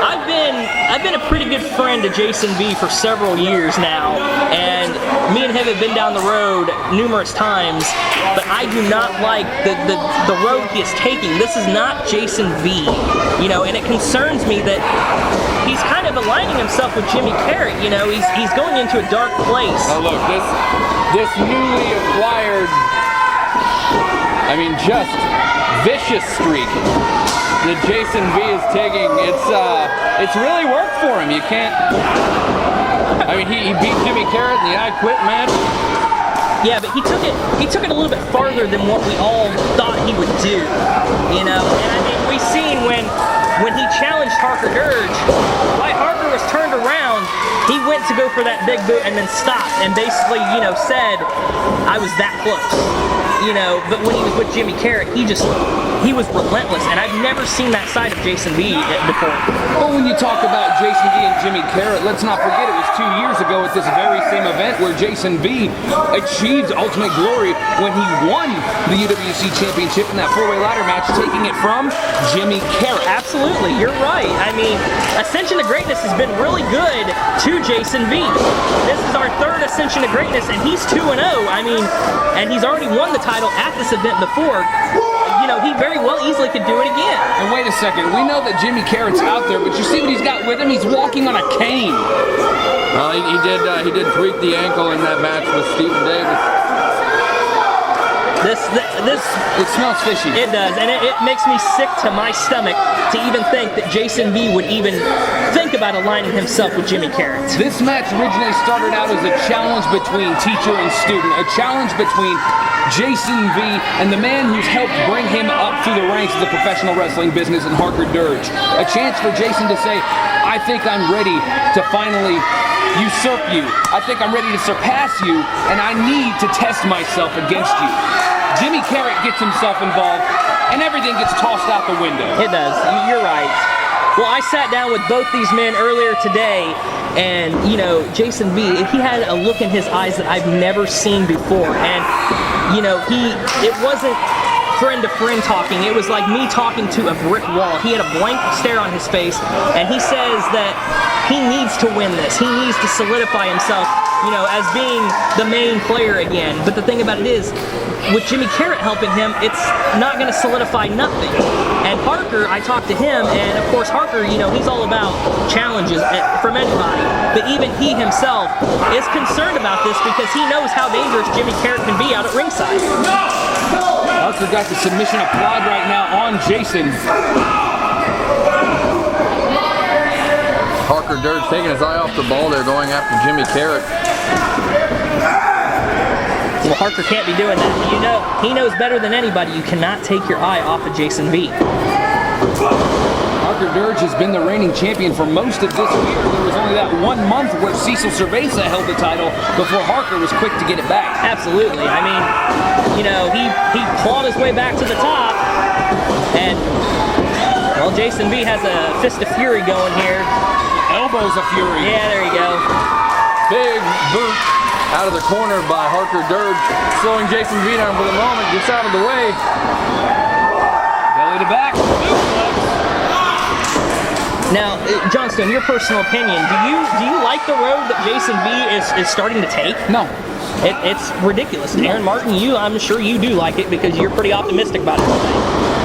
I've been a pretty good friend to Jason V for several years now, and me and him have been down the road numerous times, but I do not like the road he is taking. This is not Jason V, you know, and it concerns me that he's kind of aligning himself with Jimmy Karryt. You know, he's going into a dark place. Oh look, this newly acquired, I mean, just vicious streak that Jason V is taking, it's really worked for him. You can't, I mean, he beat Jimmy Karryt in the I Quit match. Yeah, but he took it a little bit farther than what we all thought he would do, you know. And I mean, we seen when he challenged Harker Dirge, why Harker was turned around, he went to go for that big boot and then stopped and basically, you know, said, I was that close, you know. But when he was with Jimmy Karryt, he was relentless, and I've never seen that side of Jason V before. But when you talk about Jason V and Jimmy Karryt, let's not forget it was 2 years ago at this very same event where Jason V achieved ultimate glory when he won the UWC Championship in that four-way ladder match, taking it from Jimmy Karryt. Absolutely, you're right. I mean, Ascension to Greatness has been really good to Jason V. This is our third Ascension to Greatness, and he's 2-0. I mean, and he's already won the title at this event before. You know, he very well easily could do it again. And wait a second, we know that Jimmy Karryt's out there, but you see what he's got with him? He's walking on a cane. Well, he did tweak the ankle in that match with Stephen Davis. It smells fishy. It does, and it makes me sick to my stomach to even think that Jason V would even think about aligning himself with Jimmy Karryt. This match originally started out as a challenge between teacher and student, a challenge between Jason V and the man who's helped bring him up through the ranks of the professional wrestling business in Harker Dirge. A chance for Jason to say, I think I'm ready to finally usurp you. I think I'm ready to surpass you, and I need to test myself against you. Jimmy Karryt gets himself involved, and everything gets tossed out the window. It does. You're right. Well, I sat down with both these men earlier today, and, you know, Jason V, he had a look in his eyes that I've never seen before. And, you know, it wasn't friend to friend talking. It was like me talking to a brick wall. He had a blank stare on his face, and he says that he needs to win this. He needs to solidify himself, you know, as being the main player again. But the thing about it is, with Jimmy Karryt helping him, it's not going to solidify nothing. And Harker, I talked to him, and of course Harker, you know, he's all about challenges from anybody. But even he himself is concerned about this because he knows how dangerous Jimmy Karryt can be out at ringside. Harker got the submission applied right now on Jason. Harker Dirge taking his eye off the ball there, going after Jimmy Karryt. Well, Harker can't be doing that. You know, he knows better than anybody. You cannot take your eye off of Jason V. Harker Harker Dirge has been the reigning champion for most of this year. There was only that 1 month where Cecil Cerveza held the title before Harker was quick to get it back. Absolutely. I mean, you know, he clawed his way back to the top, and well, Jason B has a fist of fury going here. Elbows of fury. Yeah, there you go. Big boot out of the corner by Harker Dirge, slowing Jason B down for the moment. Gets out of the way. Belly to back. Now, Johnstone, your personal opinion, do you like the road that Jason B is starting to take? No. It's ridiculous. Aaron Martin, I'm sure you do like it because you're pretty optimistic about it.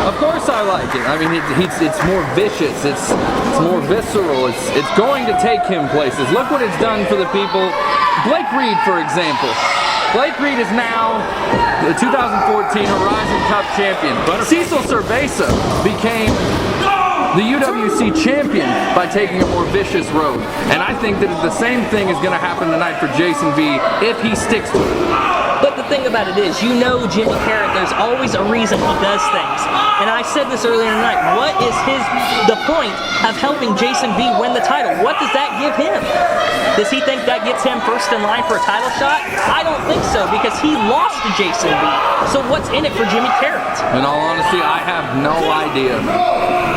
Of course I like it. I mean, it's more vicious. It's more visceral. It's going to take him places. Look what it's done for the people. Blake Reed, for example. Blake Reed is now the 2014 Horizon Cup champion. Cecil Cerveza became the UWC champion by taking a more vicious road. And I think that the same thing is going to happen tonight for Jason B if he sticks to it. But the thing about it is, you know Jimmy Karryt, there's always a reason he does things. And I said this earlier tonight, what is the point of helping Jason B win the title? What does that give him? Does he think that gets him first in line for a title shot? I don't think so, because he lost to Jason B. So what's in it for Jimmy Karryt? In all honesty, I have no idea.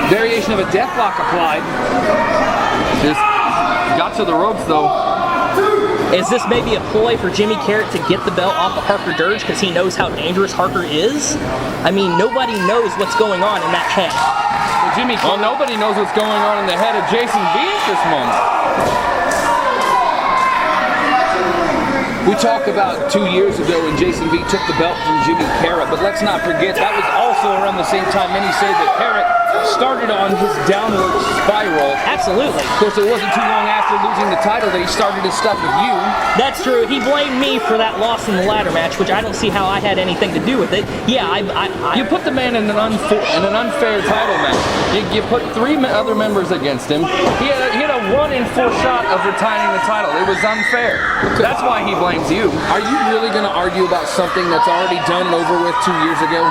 Variation of a deathlock applied. Just got to the ropes though. Is this maybe a ploy for Jimmy Karryt to get the belt off of Harker Dirge because he knows how dangerous Harker is? I mean, nobody knows what's going on in that head. Well, nobody knows what's going on in the head of Jason B at this moment. We talked about 2 years ago when Jason B took the belt from Jimmy Karryt, but let's not forget that was also around the same time many say that Karryt started on his downward spiral. Absolutely. Of course, it wasn't too long after losing the title that he started his stuff with you. That's true. He blamed me for that loss in the ladder match, which I don't see how I had anything to do with it. Yeah, You put the man in an unfair title match. You put 3 other members against him. He had a 1 in 4 shot of retaining the title. It was unfair. That's why he blames you. Are you really going to argue about something that's already done and over with 2 years ago?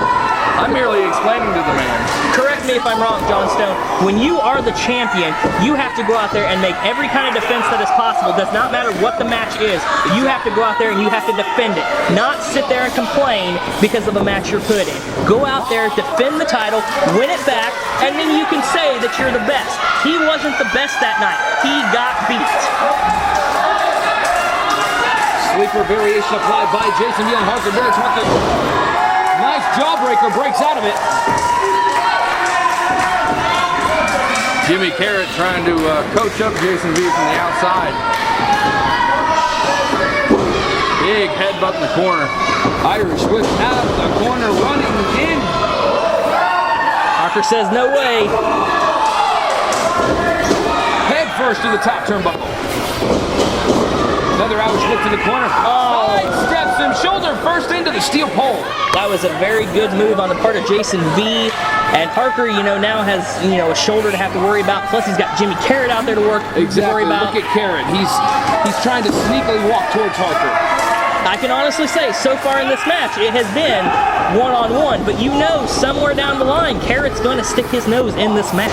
I'm merely explaining to the man. Correct me if I'm wrong, Johnstone. When you are the champion, you have to go out there and make every kind of defense that is possible. Does not matter what the match is. You have to go out there and you have to defend it. Not sit there and complain because of a match you're put in. Go out there, defend the title, win it back, and then you can say that you're the best. He wasn't the best that night. He got beat. Sleeper variation applied by Jason B on Harker Dirge. Nice jawbreaker, breaks out of it. Jimmy Karryt trying to coach up Jason B from the outside. Big headbutt in the corner. Irish whip out of the corner, running in. Harker says no way. Head first to the top turnbuckle. Another Irish whip to the corner. Side steps him, shoulder first into the steel pole. That was a very good move on the part of Jason B. And Harker, now has, a shoulder to have to worry about. Plus, he's got Jimmy Karryt out there to worry about. Look at Karryt. He's trying to sneakily walk towards Harker. I can honestly say, so far in this match, it has been one-on-one. But somewhere down the line, Karryt's going to stick his nose in this match.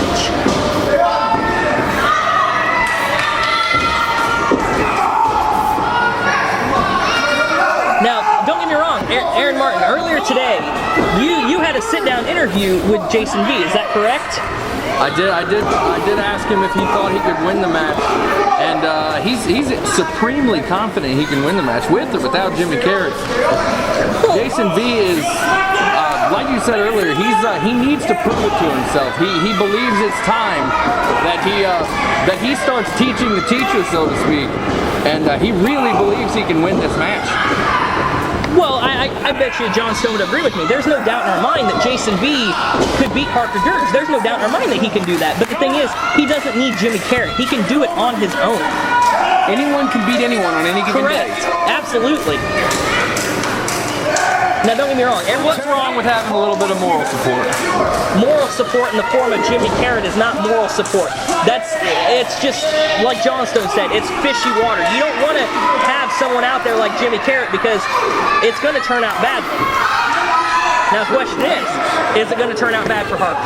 Now, don't get me wrong, Aaron Martin, earlier today, you had a sit-down interview with Jason B. Is that correct? I did ask him if he thought he could win the match, and he's supremely confident he can win the match with or without Jimmy Karryt. Jason B is, like you said earlier, he needs to prove it to himself. He believes it's time that he starts teaching the teacher, so to speak, and he really believes he can win this match. Well, I bet you Johnstone would agree with me. There's no doubt in our mind that Jason B could beat Harker Dirge. There's no doubt in our mind that he can do that. But the thing is, he doesn't need Jimmy Karryt. He can do it on his own. Anyone can beat anyone on any given day. Correct. Absolutely. Now, don't get me wrong. What's wrong with having a little bit of moral support? Moral support in the form of Jimmy Karryt is not moral support. It's just, like Johnstone said, it's fishy water. You don't want to have someone out there like Jimmy Karryt because it's going to turn out badly. Now, the question is it going to turn out bad for Harker?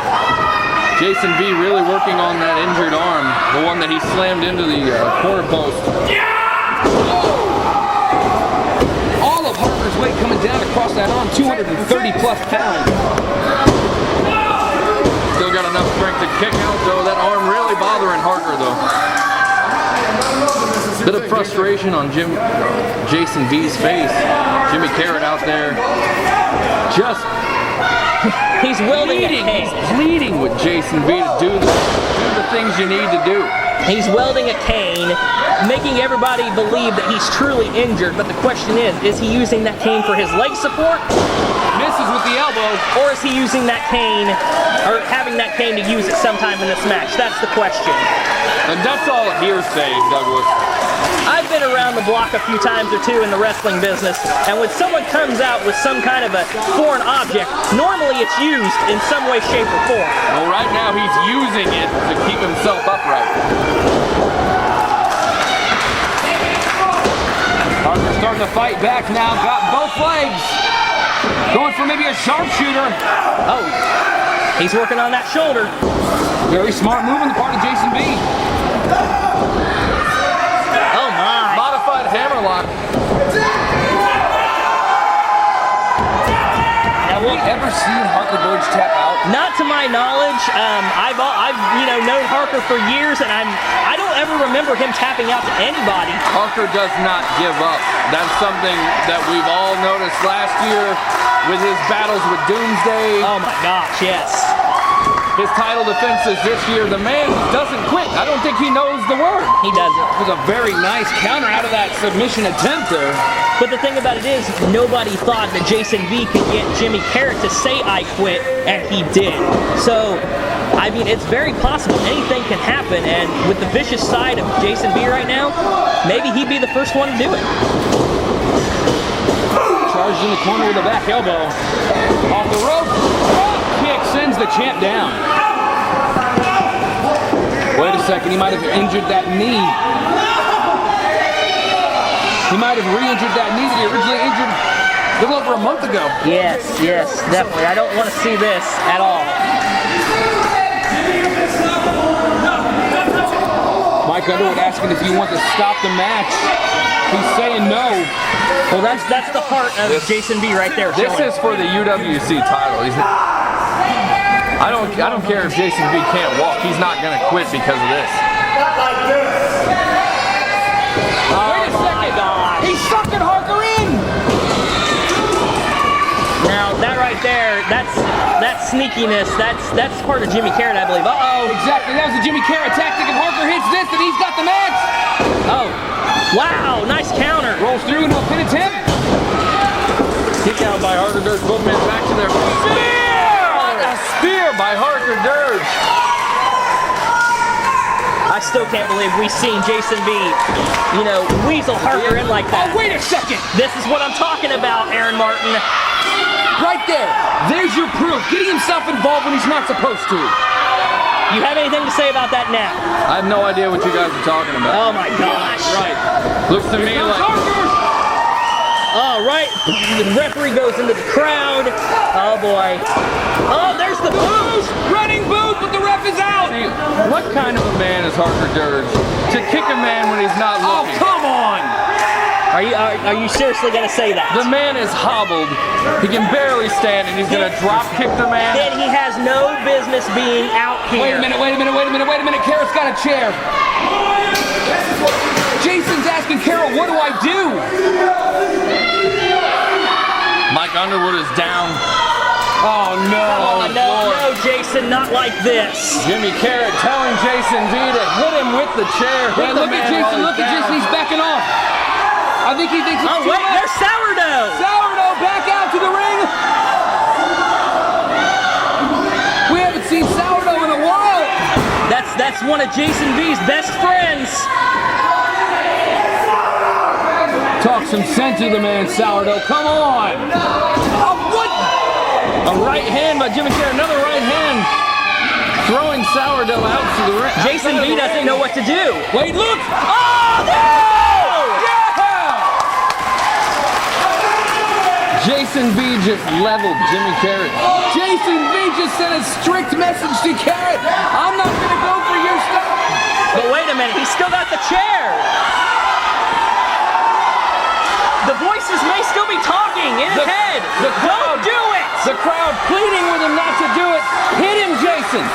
Jason B really working on that injured arm, the one that he slammed into the corner post. All of Harker's weight coming down across that arm, 230 plus pounds. Still got enough strength to kick out though. That arm really bothering Harker though. Bit of frustration on Jason B's face. Jimmy Karryt out there just he's welding a cane. He's pleading with Jason B to do the things you need to do. He's welding a cane, making everybody believe that he's truly injured, but the question is he using that cane for his leg support? Misses with the elbow. Or is he using that cane, or having that cane to use it sometime in this match? That's the question. And that's all hearsay, Douglas. I've been around the block a few times or two in the wrestling business, and when someone comes out with some kind of a foreign object, normally it's used in some way, shape, or form. Well, right now he's using it to keep himself upright. Harker starting to fight back now, got both legs. Going for maybe a sharpshooter. Oh, he's working on that shoulder. Very smart move on the part of Jason B. Oh my. Modified hammerlock. Have we ever seen Harker Dirge tap out? Not to my knowledge. I've known Harker for years, and I don't ever remember him tapping out to anybody. Harker does not give up. That's something that we've all noticed last year with his battles with Doomsday. Oh my gosh, yes. His title defenses this year, the man doesn't quit. I don't think he knows the word. He doesn't. It was a very nice counter out of that submission attempt there. But the thing about it is, nobody thought that Jason V could get Jimmy Karryt to say I quit, and he did. So, I mean, it's very possible anything can happen, and with the vicious side of Jason V right now, maybe he'd be the first one to do it. Charged in the corner with a back elbow. Off the rope. Kick sends the champ down. Wait a second, he might have injured that knee. He might have re-injured that knee that he originally injured a little over a month ago. Yes, definitely. I don't want to see this at all. Mike Underwood asking if you want to stop the match. He's saying no. Well, that's the heart of Jason B right there. This is for the UWC title. I don't care if Jason B can't walk. He's not going to quit because of this. Wait a second. He's sucking Harker in. Now that right there, that's sneakiness. That's part of Jimmy Karryt, I believe. Uh-oh. Exactly. That was the Jimmy Karryt tactic. If Harker hits this, then he's got the match. Oh. Wow, nice counter. Rolls through into a pin attempt. Kick out by Harker Dirge. Both men back to their spear! A spear by Harker Dirge. I still can't believe we've seen Jason B, weasel Harker in like that. Oh, wait a second. This is what I'm talking about, Aaron Martin. Right there. There's your proof. Getting himself involved when he's not supposed to. You have anything to say about that now? I have no idea what you guys are talking about. Oh my gosh. Right. Looks to me like... All right. The referee goes into the crowd. Oh boy. Oh, there's the boot. Running boot, but the ref is out. See, what kind of a man is Harker Dirge to kick a man when he's not looking? Oh, come on. Are you seriously going to say that? The man is hobbled. He can barely stand, and he's going to drop kick the man. Then he has no business being out here. Wait a minute. Karryt's got a chair. Jason's asking Karryt, what do I do? Mike Underwood is down. Oh, no. No, Jason, not like this. Jimmy Karryt telling Jason V to hit him with the chair. Hey, look at Jason. He's backing off. I think he thinks it's too wait, much. there's Sourdough. Sourdough back out to the ring. We haven't seen Sourdough in a while. That's one of Jason V's best friends. Talk some sense to the man, Sourdough. Come on. Oh, what? A right hand by Jimmy Karryt. Another right hand. Throwing Sourdough out to the ring. Jason V doesn't know what to do. Wait, look. Oh, no! Jason V just leveled Jimmy Karryt. Jason V just sent a strict message to Karryt. I'm not going to go for your stuff. But wait a minute, he's still got the chair. The voices may still be talking in his head. Don't do it! The crowd pleading with him not to do it. Hit him, Jason.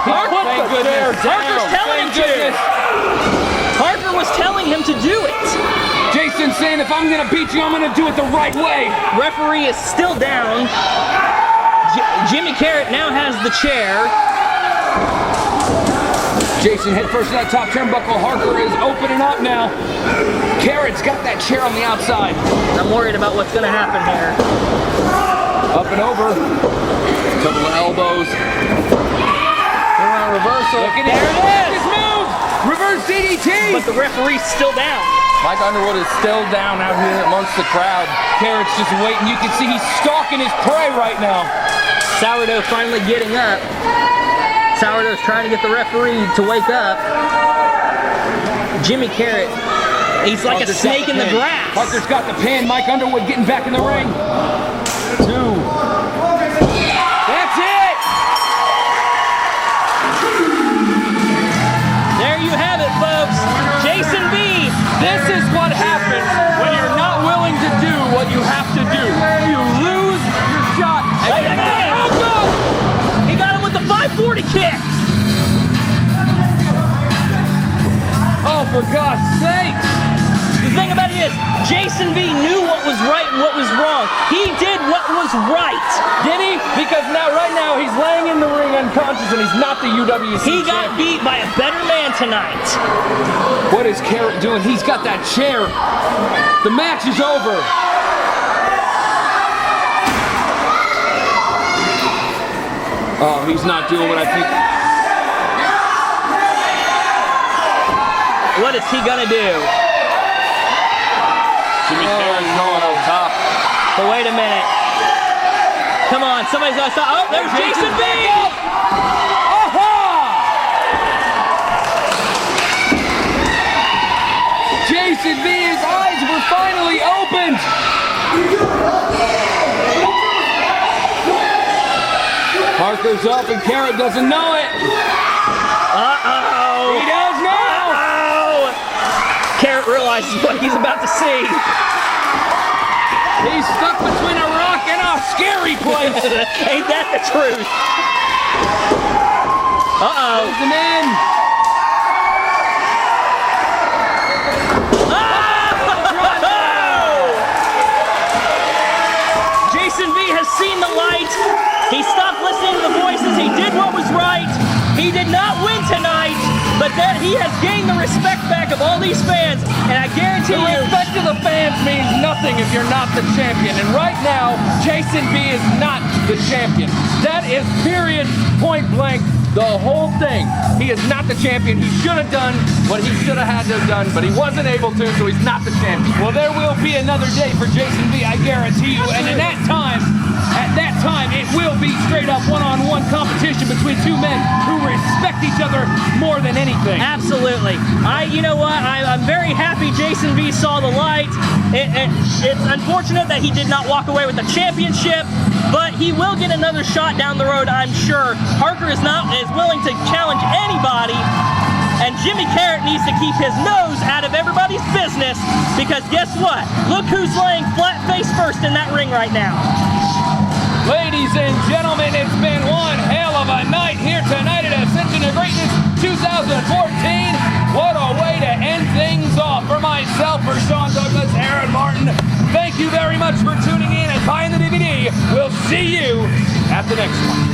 Harker's telling him to. Harker was telling him to do it. Jason's saying, if I'm going to beat you, I'm going to do it the right way. Referee is still down. Jimmy Karryt now has the chair. Jason head first to that top turnbuckle. Harker is opening up now. Karryt's got that chair on the outside. I'm worried about what's going to happen here. Up and over. A couple of elbows. Around reversal. Look at it. There it is. Move. Reverse DDT. But the referee's still down. Mike Underwood is still down out here amongst the crowd. Karryt's just waiting. You can see he's stalking his prey right now. Sourdough finally getting up. Sourdough's trying to get the referee to wake up. Jimmy Karryt, he's like a snake in the grass. Harker's got the pin. Mike Underwood getting back in the ring. 2. That's it! There you have it, folks. Jason V. This is what happens when you're not willing to do what you have to do. You lose your shot. Wait a minute! Oh, God! He got him with the 540 kick. Oh, for God's sakes! The thing about it is, Jason V knew what was right and what was wrong. He did what was right. Did he? Because right now he's laying in the ring unconscious and he's not the UWC He got beat by a better man tonight. What is Karryt doing? He's got that chair. The match is over. Oh, he's not doing what I think. What is he gonna do? Jimmy Karryt's going on top. But wait a minute. Come on, somebody's gonna stop. Oh, there's Jason V! Jason V's eyes were finally opened. Harker's up and Karryt doesn't know it. Uh-oh. He does now. Uh-oh. Karryt realizes what he's about to see. He's stuck between a rock and a scary place. Ain't that the truth? Uh-oh. There's the man. Jason V has seen the light. He stopped listening to the voices. He did what was right. He did not win tonight, but that he has gained the respect back of all these fans. And I guarantee you, the respect of the fans means nothing if you're not the champion. And right now, Jason V is not the champion. That is period, point blank, the whole thing. He is not the champion. He should have done what he should have had to have done, but he wasn't able to, so he's not the champion. Well, there will be another day for Jason V, I guarantee you. And at that time, it will be straight up one-on-one competition between two men who respect each other more than anything. Absolutely. You know what? I'm very happy Jason V saw the light. It's unfortunate that he did not walk away with the championship, but he will get another shot down the road, I'm sure. Harker is willing to challenge anybody, and Jimmy Karryt needs to keep his nose out of everybody's business, because guess what? Look who's laying flat face first in that ring right now. Ladies and gentlemen, it's been one hell of a night here tonight at Ascension to Greatness 2014. What a way to end things off. For myself, for Shawn, Douglaz, Aaron Martin, thank you very much for tuning in and buying the DVD. We'll see you at the next one.